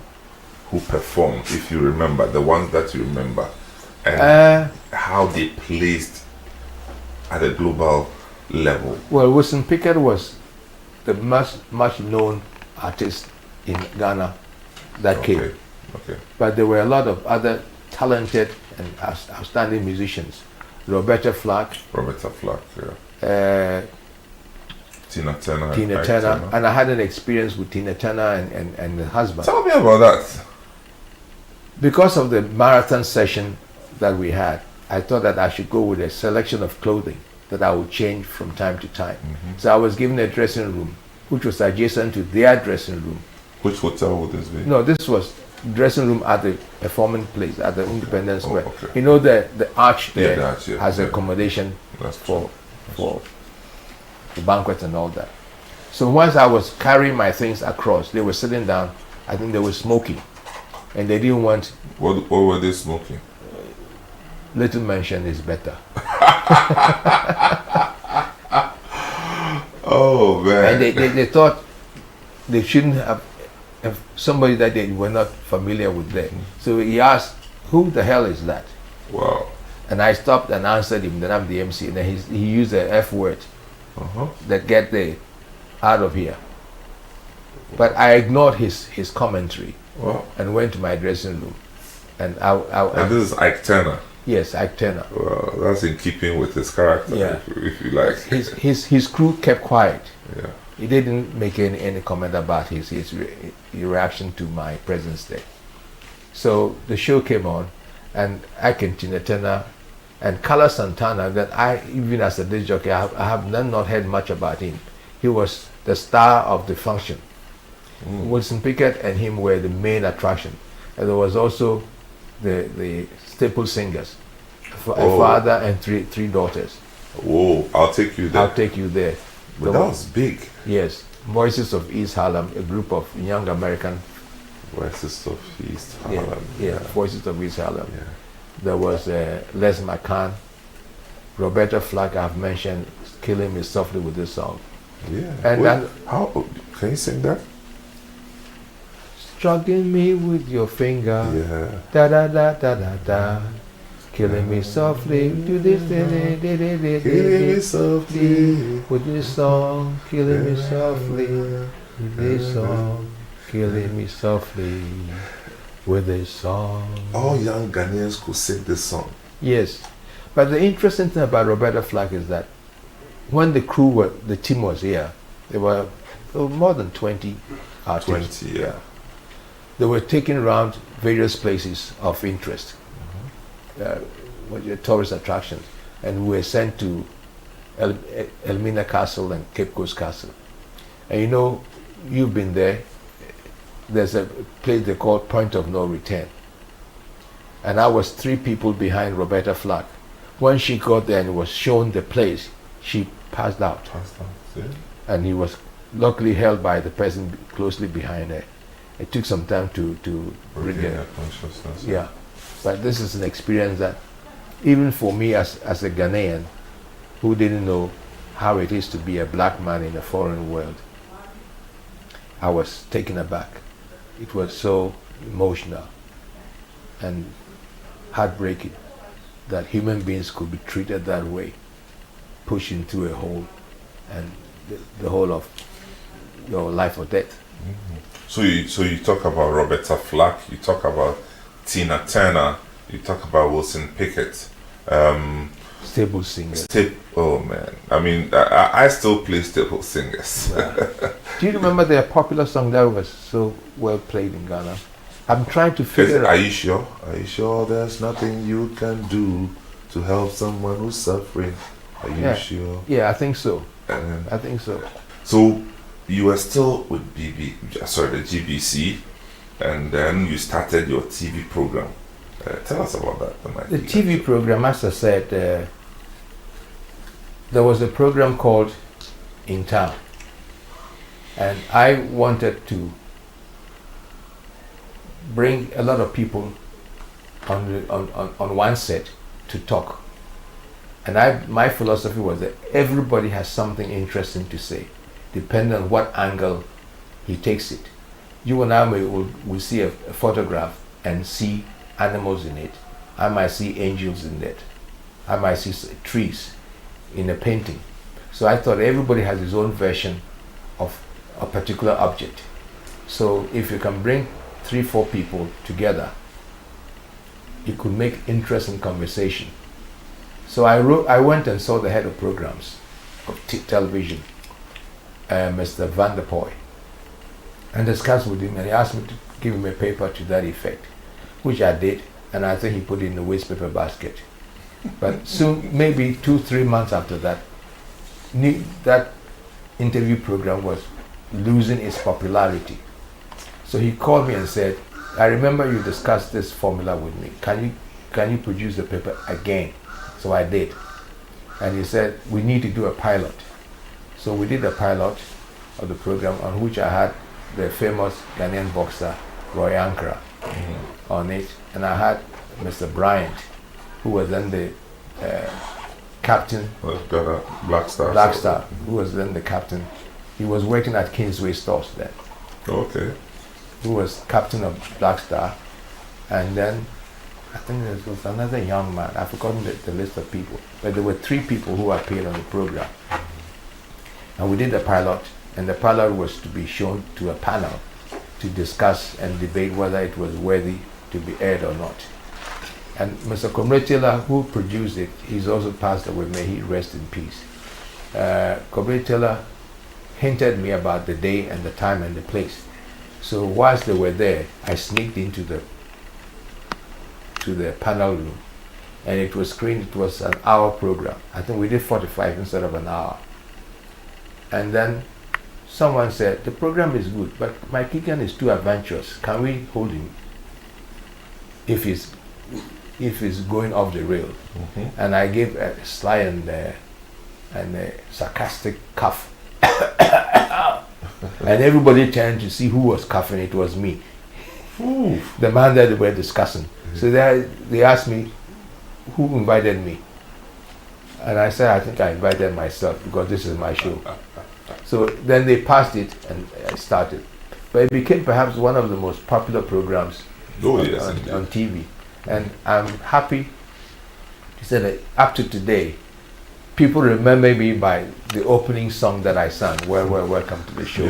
who performed, if you remember, the ones that you remember, and how they placed at a global level. Well, Wilson Pickett was the much known artist in Ghana that came. Okay. But there were a lot of other talented and outstanding musicians. Roberta Flack. Yeah. Tina Turner. And I had an experience with Tina Turner and the husband. Tell me about that. Because of the marathon session that we had, I thought that I should go with a selection of clothing that I would change from time to time. So I was given a dressing room, which was adjacent to their dressing room. Which hotel would this be? No, this was dressing room at the performing place at the Independence Square. You know the arch there has accommodation for the banquet and all that. So once I was carrying my things across, they were sitting down. I think they were smoking, and they didn't want. What were they smoking? Little mention is better. Oh man! And they thought they shouldn't have somebody that they were not familiar with them. So he asked, "Who the hell is that?" Wow! And I stopped and answered him that I'm the MC, and then he used the F word. That get the out of here. But I ignored his commentary and went to my dressing room. And and this is Ike Turner. Yes, Ike Turner. Well, that's in keeping with his character, if you like. His crew kept quiet. Yeah. He didn't make any comment about his reaction to my presence there. So the show came on, and Ike and Tina Turner and Carlos Santana, that I, even as a disc jockey, I have not heard much about him. He was the star of the function. Wilson Pickett and him were the main attraction. And there was also the staple singers, a father and three daughters. Whoa, I'll take you there. I'll take you there. But that was big. Yes. Voices of East Harlem, a group of young American. Voices of East Harlem. Yeah, Voices of East Harlem. Yeah. There was Les McCann, Roberta Flack. I've mentioned, "Killing Me Softly" with this song. Yeah. And how can you sing that? Stroking me with your finger. Yeah. Da da da da da da. Killing me softly. Do this. Killing me softly with this song. Killing me softly with this song. Killing me softly with this song. All young Ghanaians could sing this song. Yes, but the interesting thing about Roberta Flack is that when the team was here, there were more than 20 artists. 20, yeah. They were taken around various places of interest, tourist attractions, and we were sent to Elmina Castle and Cape Coast Castle. And you know, you've been there. There's a place they call Point of No Return. And I was 3 people behind Roberta Flack. When she got there and was shown the place, she passed out. Yeah. And he was luckily held by the person closely behind her. It took some time to bring her consciousness. Yeah. But this is an experience that even for me as a Ghanaian who didn't know how it is to be a black man in a foreign world, I was taken aback. It was so emotional and heartbreaking that human beings could be treated that way, pushed into a hole, and the whole of your life or death. So you talk about Roberta Flack, you talk about Tina Turner, you talk about Wilson Pickett. Stable singers. Oh man, I mean, I still play stable singers. Yeah. Do you remember their popular song that was so well played in Ghana? I'm trying to figure out. Are you sure? Are you sure there's nothing you can do to help someone who's suffering? Are you sure? Yeah, I think so. I think so. So you were still with the GBC, and then you started your TV program. Tell us about that. The TV program, as I said, there was a program called In Town, and I wanted to bring a lot of people on one set to talk. And my philosophy was that everybody has something interesting to say, depending on what angle he takes it. You and I will see a photograph and see animals in it. I might see angels in it. I might see trees in a painting. So I thought everybody has his own version of a particular object. So if you can bring 3-4 people together, it could make interesting conversation. So I went and saw the head of programs of television, Mr. Van der Poy, and discussed with him, and he asked me to give him a paper to that effect, which I did, and I think he put it in the waste paper basket. But soon, maybe 2-3 months after that, that interview program was losing its popularity. So he called me and said, I remember you discussed this formula with me. Can you produce the paper again? So I did. And he said, we need to do a pilot. So we did a pilot of the program, on which I had the famous Ghanaian boxer, Roy Ankara, on it. And I had Mr. Bryant, who was then the captain. Black Star. Black Star, who was then the captain. He was working at Kingsway Stores then. Okay. Who was captain of Black Star. And then I think there was another young man. I've forgotten the list of people. But there were 3 people who appeared on the program. And we did the pilot, and the pilot was to be shown to a panel to discuss and debate whether it was worthy to be aired or not. And Mr. Comrade Taylor, who produced it, he's also passed away, may he rest in peace. Comrade Taylor hinted me about the day and the time and the place. So whilst they were there, I sneaked into the panel room, and it was screened. It was an hour program. I think we did 45 instead of an hour. And then someone said, the program is good, but Mike Egan is too adventurous. Can we hold him if he's going off the rail? And I gave a sly and a sarcastic cough. And everybody turned to see who was coughing. It was me. The man that they were discussing. So they asked me, who invited me? And I said, I think I invited myself, because this is my show. So then they passed it, and I started. But it became perhaps one of the most popular programs on TV. And I'm happy to say that up to today, people remember me by the opening song that I sang, Well, Welcome to the Show,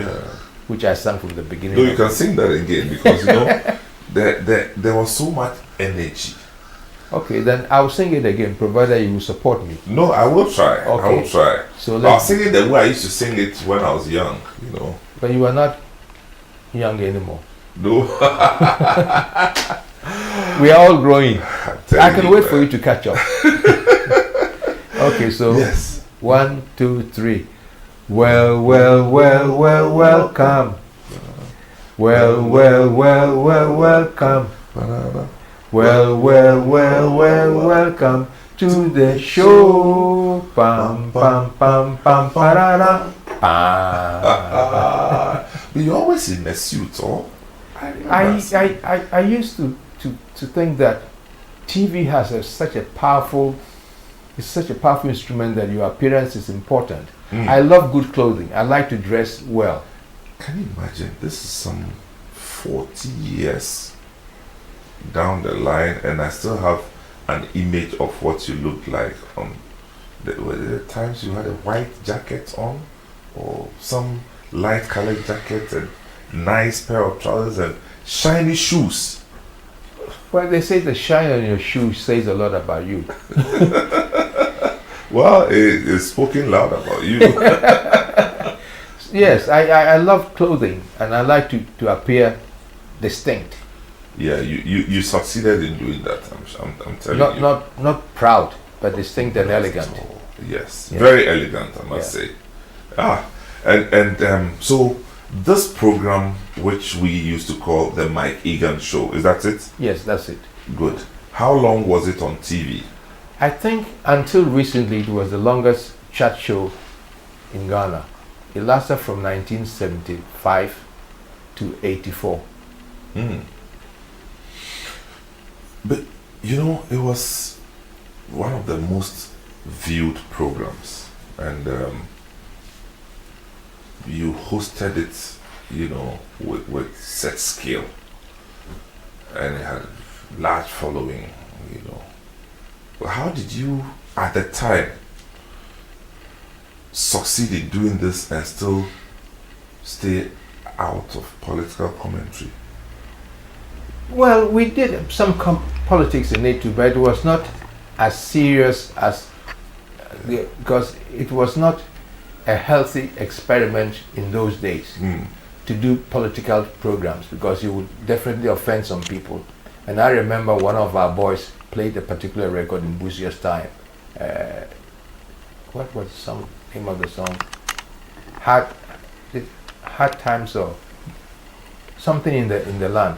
which I sang from the beginning. No, you can sing that again, because you know, there was so much energy. Okay, then I'll sing it again, provided you will support me. No, I will try. Okay. I will try. So I'll sing it the way I used to sing it when I was young, you know. But you are not young anymore. No. We are all growing. I can wait for you to catch up. Okay, so yes. 1, 2, 3. Well, welcome. Well, welcome. Well, welcome to the show. Pam, pam, pam, pam, parara. But you're always in a suit, oh? I used to think that TV has such a powerful instrument that your appearance is important. I love good clothing. I like to dress well. Can you imagine? This is some 40 years down the line, and I still have an image of what you look like. Were there times you had a white jacket on, or some light colored jacket, and nice pair of trousers and shiny shoes? Well, they say the shine on your shoes says a lot about you. Well, it's spoken loud about you. Yes, I love clothing, and I like to appear distinct. Yeah, you succeeded in doing that. I'm telling you. Not proud, but distinct and elegant. Yes, very elegant, I must say. So this program, which we used to call the Mike Egan Show, is that it? Yes, that's it. Good. How long was it on TV? I think until recently it was the longest chat show in Ghana. It lasted from 1975 to 84. But you know, it was one of the most viewed programs, and you hosted it, you know, with set scale, and it had a large following, you know. But how did you, at the time, succeed in doing this and still stay out of political commentary? Well, we did some politics in it too, but it was not as serious as because it was not a healthy experiment in those days to do political programs, because you would definitely offend some people. And I remember one of our boys played a particular record in Busia's time. What was the name of the song? Hard Times or something in the land.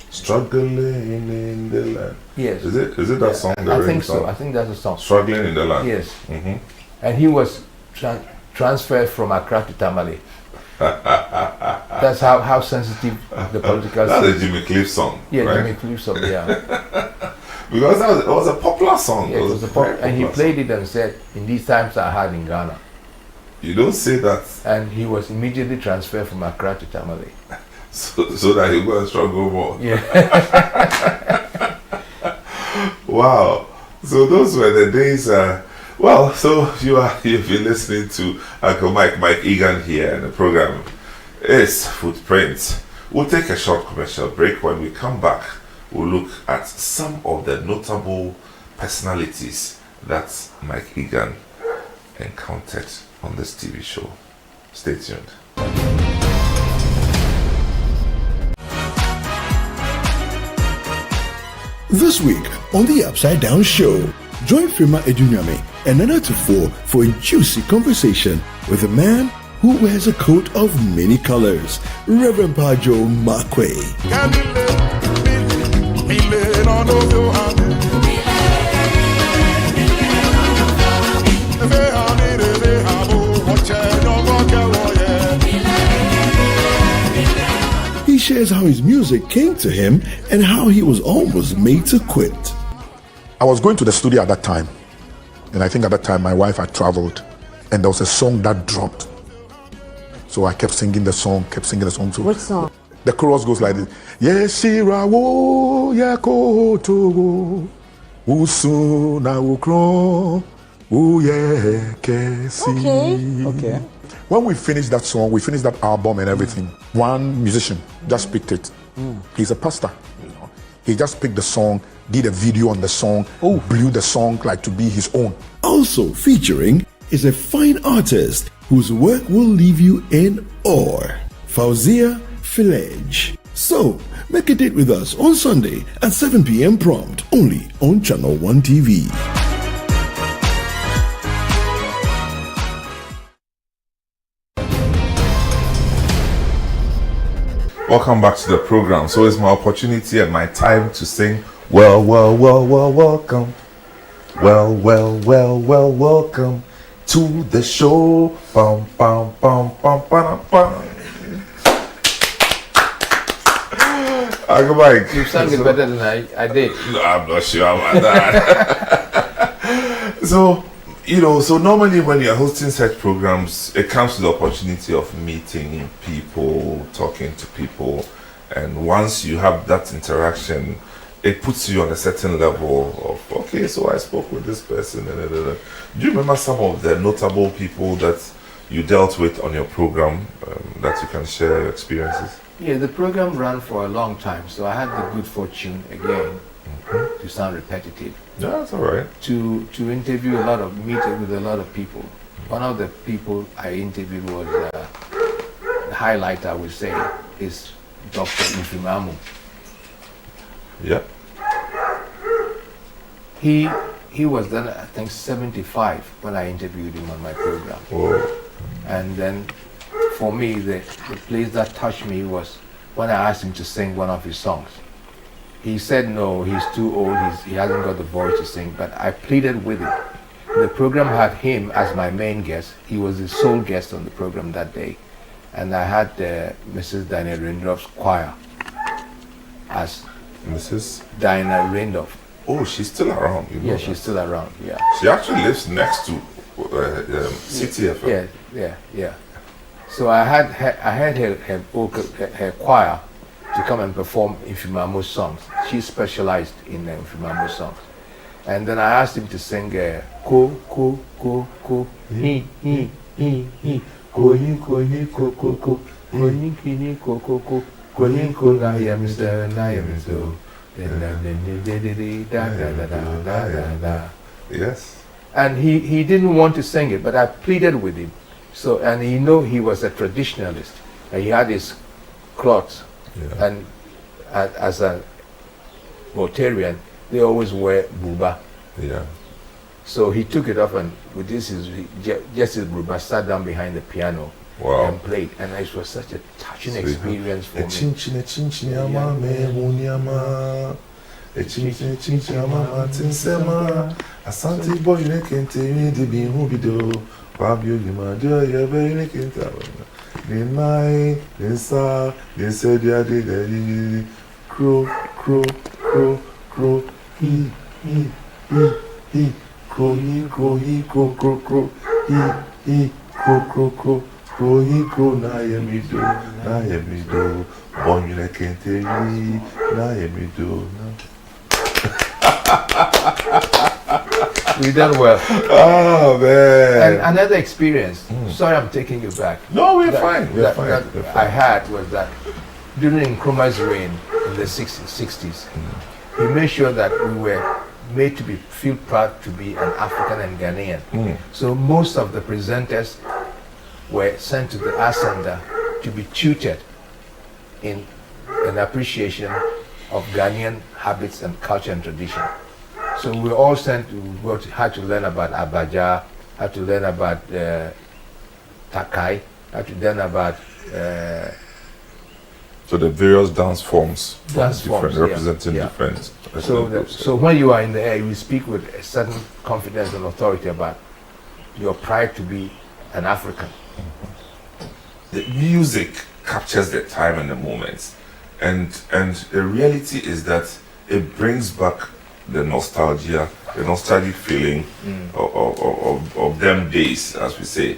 Struggling in the land. Yes. Is it that song? I think so. I think that's the song. Struggling in the land. Yes. And he was transferred from Accra to Tamale. That's how sensitive the political. That's a Jimmy Cliff song. Yeah, right? Jimmy Cliff song. Yeah. Because it was a popular song. Yeah, it was and he played it and said, "In these times are hard in Ghana." You don't say that. And he was immediately transferred from Accra to Tamale. So that he go and struggle more. Yeah. Wow. So those were the days. Well, so you've been listening to Uncle Mike Egan here, and the program is Footprints. We'll take a short commercial break. When we come back, we'll look at some of the notable personalities that Mike Egan encountered on this TV show. Stay tuned. This week on The Upside Down Show, join Firma Edunyame and Nana Tufo for a juicy conversation with a man who wears a coat of many colors, Reverend Pajo Makwe. He shares how his music came to him and how he was almost made to quit. I was going to the studio at that time, and I think at that time my wife had traveled, and there was a song that dropped. So I kept singing the song. So Which song? The chorus goes like this: Yeshira wo yakoto usuna ukro uyekesi. Okay. When we finished that song, we finished that album and everything, one musician just picked it. He's a pastor. You know. He just picked the song, did a video on the song, blew the song like to be his own. Also featuring is a fine artist whose work will leave you in awe, Fauzia Filej. So, make a date with us on Sunday at 7 p.m. prompt, only on Channel 1 TV. Welcome back to the program. So it's my opportunity and my time to sing well, welcome. Well, welcome to the show. Bum, bum, bum, bum, bum, bum. Mike. You sang it better than I did. No, I'm not sure about that. So normally when you're hosting such programs, it comes to the opportunity of meeting people, talking to people, and once you have that interaction, it puts you on a certain level of, okay, so I spoke with this person. Do you remember some of the notable people that you dealt with on your program that you can share your experiences? Yeah, the program ran for a long time, so I had the good fortune again to sound repetitive. Yeah, that's all right. To interview meet with a lot of people. One of the people I interviewed was the highlight, I would say, is Dr. Ifimamu. Yeah. He was then, I think, 75 when I interviewed him on my program. Oh. And then, for me, the place that touched me was when I asked him to sing one of his songs. he said no, he's too old, he hasn't got the voice to sing, but I pleaded with him. The program had him as my main guest. He was the sole guest on the program that day. And I had Mrs. Diana Randolph's choir as Mrs. Diana Randolph. Oh, she's still around. You know Yeah, she's still around, yeah. She actually lives next to CTFM. Yeah. So I had her choir to come and perform Infimamo songs. She specialized in Infimamo songs. And then I asked him to sing ko, he, ko, he, ko, ko, na ya Mr. Na ya Mr. Yes. And he didn't want to sing it, but I pleaded with him. So, and he was a traditionalist, and he had his cloths, and as a Rotarian, they always wear buba. Yeah. So he took it off, and with this, just his buba, sat down behind the piano. Wow. And played, and it was such a touching experience for me. Asante boy ne kente ni de bi hu bido babio ni ma de ya be ne kente ni mai ni sa ni se dia de de crow he crow he crow he crow na ye mi do boy ne kente ni na ye mi do We done well. Oh man! And another experience. Sorry, I'm taking you back. No, we're fine. We're fine. I had was that during Nkrumah's reign in the 60s, he made sure that we were made to feel proud to be an African and Ghanaian. So most of the presenters were sent to the Asanda to be tutored in an appreciation of Ghanaian habits and culture and tradition. So we all sent had to learn about Abaja, had to learn about Takai, had to learn about so the various dance forms, representing yeah. different. So when you are in the air, you speak with a certain confidence and authority about your pride to be an African. The music captures the time and the moments, and the reality is that it brings back the nostalgia, the nostalgic feeling of them days, as we say.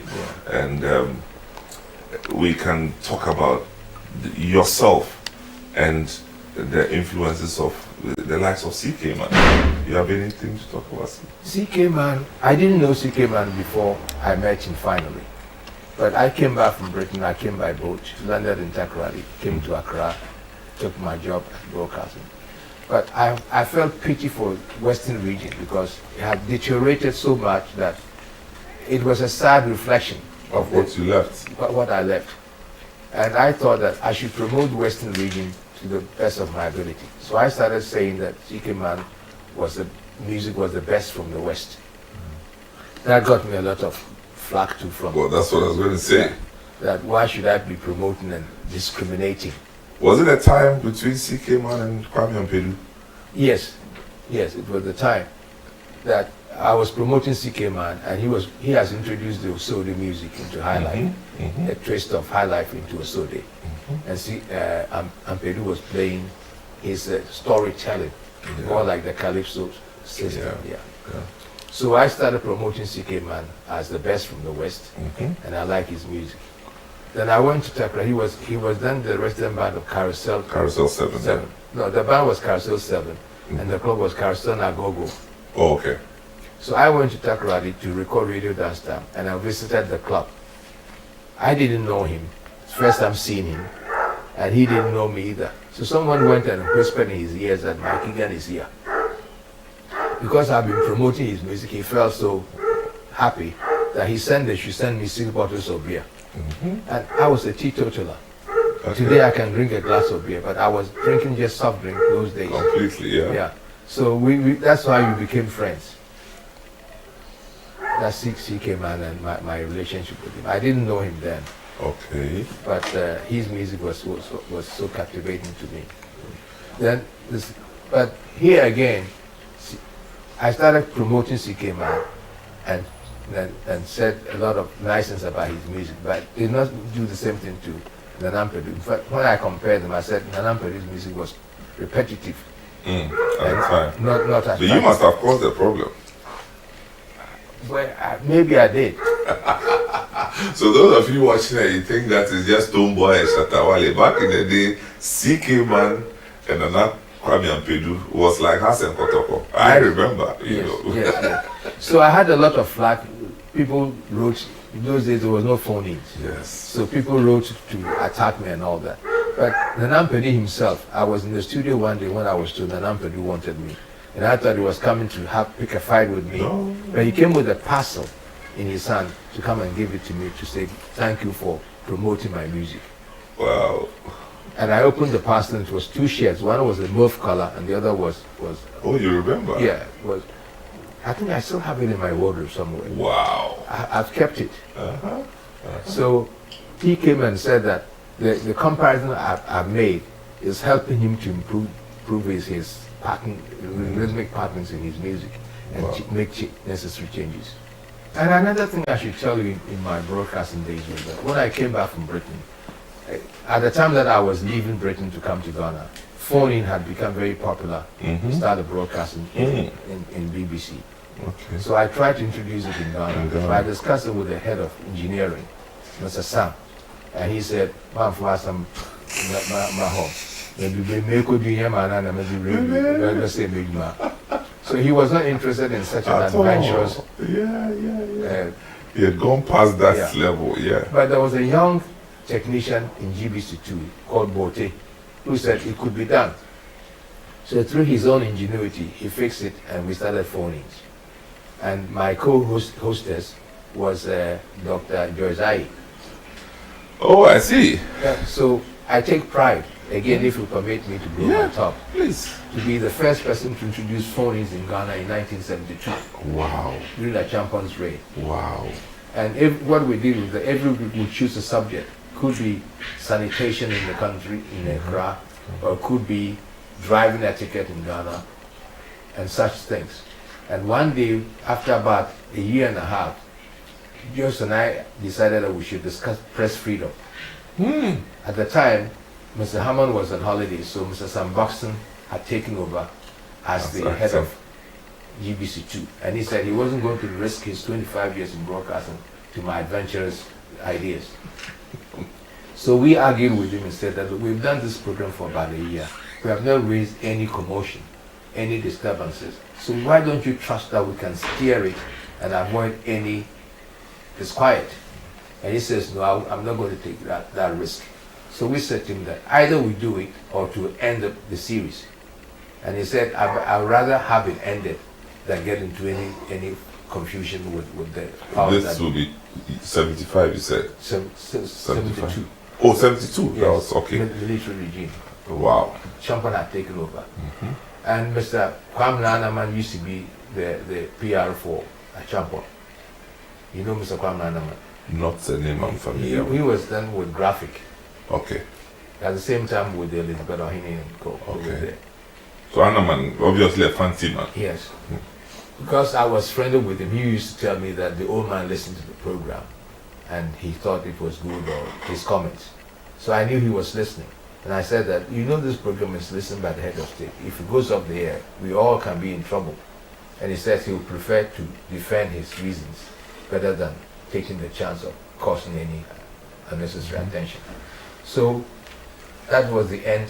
And we can talk about yourself and the influences of the likes of CK Man. You have anything to talk about? CK Man, I didn't know CK Man before I met him finally. But I came back from Britain, I came by boat, landed in Takoradi, came to Accra, took my job at broadcasting. But I felt pity for Western region because it had deteriorated so much that it was a sad reflection of what you left. What I left. And I thought that I should promote Western region to the best of my ability. So I started saying that CK Man music was the best from the West. That got me a lot of flack too from. Well, that's what I was going to say. That why should I be promoting and discriminating? Was it a time between CK Man and Kwame Ampedu? Yes, it was the time that I was promoting CK Man, and he has introduced the Osode music into High Life, a twist of High Life into Osode, and Ampedu was playing his storytelling, more like the Calypso system. Yeah. So I started promoting CK Man as the best from the West, and I like his music. Then I went to Takra. He was then the resident band of Carousel. Carousel 7. Yeah. No, the band was Carousel 7, and the club was Carousel Nagogo. Oh, okay. So I went to Takoradi to record Radio Dance Time, and I visited the club. I didn't know him. It's the first time seeing him, and he didn't know me either. So someone went and whispered in his ears that Mike Egan is here. Because I've been promoting his music, he felt so happy that he should send me 6 bottles of beer. And I was a teetotaler. Okay. Today I can drink a glass of beer, but I was drinking just soft drink those days. Completely, yeah. Yeah. So that's why we became friends. That's CK Man and my relationship with him. I didn't know him then. Okay. But his music was so captivating to me. Then But here again, I started promoting CK Man and said a lot of nice things about his music, but did not do the same thing to Nanam Pedu. In fact, when I compared them, I said Nanam Pedu's music was repetitive. At the time. Not as So you must have caused the problem. Well, maybe I did. So those of you watching it, you think that is just Tomboy and Shatawale. Back in the day, CK Man and Nana Kwame Ampedu was like Hassan Kotoko. I remember, you know. Yes. So I had a lot of flack. People wrote, in those days there was no phone-ins. Yes. So people wrote to attack me and all that. But Nanam Pedu himself, I was in the studio one day when I was told Nanam Pedu wanted me. And I thought he was coming to pick a fight with me. No. But he came with a parcel in his hand to come and give it to me to say, thank you for promoting my music. Wow. And I opened the parcel and it was 2 shirts. One was a mauve color and the other was Oh, you remember? Yeah, was. I think I still have it in my wardrobe somewhere. Wow. I've kept it. So he came and said that the comparison I've made is helping him to improve his pattern, rhythmic patterns in his music and make necessary changes. And another thing I should tell you in my broadcasting days was that when I came back from Britain, at the time that I was leaving Britain to come to Ghana, phone-in had become very popular. We started broadcasting in BBC. Okay. So I tried to introduce it in Ghana. So I discussed it with the head of engineering, Mr. Sam, and he said, "Man, for some my home. So he was not interested in such an adventurous. He had gone past that level, But there was a young technician in GBC2 called Bote who said it could be done. So through his own ingenuity, he fixed it and we started phone-ins. And my co-hostess was Dr. Joyce Ai. Oh, I see. So I take pride, again, if you permit me to go on top, please, to be the first person to introduce phone-ins in Ghana in 1972. Wow. During the Champions Reign. Wow. And what we did was that every group would choose a subject. Could be sanitation in the country, in Accra, or could be driving etiquette in Ghana, and such things. And one day, after about a year and a half, Joyce and I decided that we should discuss press freedom. At the time, Mr. Hammond was on holiday, so Mr. Sam Buxton had taken over as the head of GBC2. And he said he wasn't going to risk his 25 years in broadcasting to my adventurous ideas. So we argued with him and said that we've done this program for about a year. We have not raised any commotion, any disturbances. So why don't you trust that we can steer it and avoid any disquiet? And he says, no, I'm not going to take that risk. So we said to him that either we do it or to end the series. And he said, I'd rather have it ended than get into any confusion with the powers. This will be 75, you said? 72. Oh, 72? Yes, that was okay. Military regime. Wow. Champagne had taken over. And Mr. Kwame Nanaman used to be the PR for Champagne. You know Mr. Kwame Nanaman? Not the name I'm familiar with. He was then with Graphic. Okay. At the same time with Elizabeth Ohini and Co. Okay. So Anaman, obviously a fancy man. Yes. Because I was friendly with him, he used to tell me that the old man listened to the program and he thought it was good, or his comments. So I knew he was listening. And I said that, you know, this program is listened by the head of state. If it goes up the air, we all can be in trouble. And he says he would prefer to defend his reasons better than taking the chance of causing any unnecessary attention. So that was the end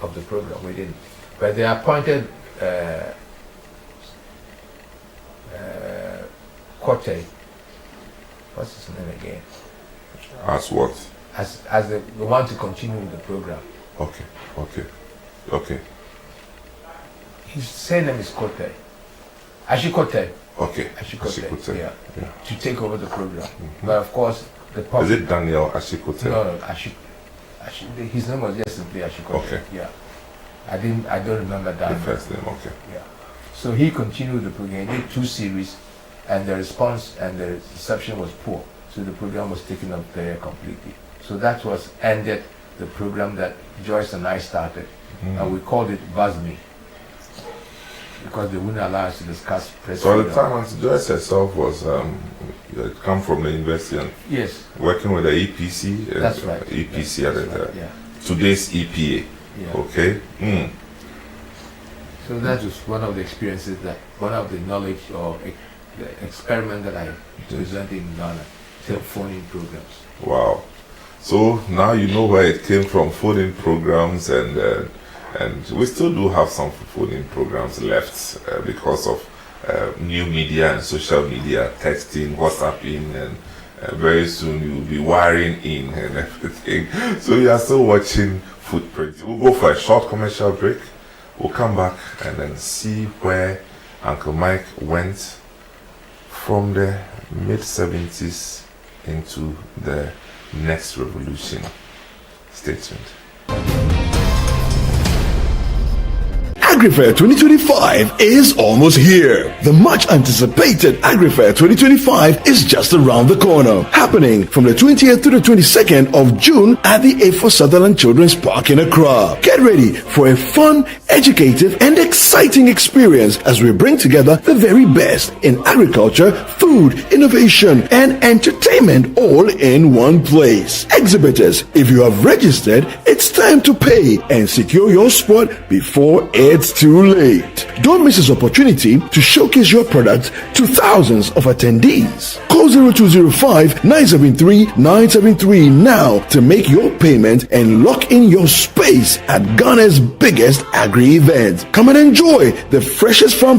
of the program. We didn't. But they appointed Kote, what's his name again? As what? As the one to continue with the program. Okay. His surname is Kote. Ashikote. Okay. Ashikote. Yeah. To take over the program. But of course, the public. Is it Daniel Ashikote? No, his name was just simply Ashikote. Okay. Yeah. I don't remember that. The first name, okay. Yeah. So he continued the program. He did 2 series, and the response and the reception was poor. So the program was taken up there completely. So that was ended the program that Joyce and I started, and we called it Buzz Me. because they wouldn't allow us to discuss press So at freedom. the time, Auntie Joyce herself was, you had come from the university and Yes. working with the EPC. That's right. EPC at the time. Yeah. Today's EPA. Yeah. Okay. So that was one of the experiences one of the knowledge or the experiment that I presented in Ghana, phone-in programs. Wow. So now you know where it came from, phone-in programs, and we still do have some phone-in programs left because of new media and social media, texting, WhatsApping, and very soon you'll be wiring in and everything. So you are still watching Footprint. We'll go for a short commercial break. We'll come back and then see where Uncle Mike went from the mid-70s into the next revolution. Stay tuned. AgriFair 2025 is almost here. The much anticipated AgriFair 2025 is just around the corner, happening from the 20th to the 22nd of June at the A4 Sutherland Children's Park in Accra. Get ready for a fun, educative, and exciting experience as we bring together the very best in agriculture, food, innovation, and entertainment all in one place. Exhibitors, if you have registered, it's time to pay and secure your spot before it's too late. Don't miss this opportunity to showcase your product to thousands of attendees. Call 0205-973-973 now to make your payment and lock in your space at Ghana's biggest agri event. Come and enjoy the freshest farm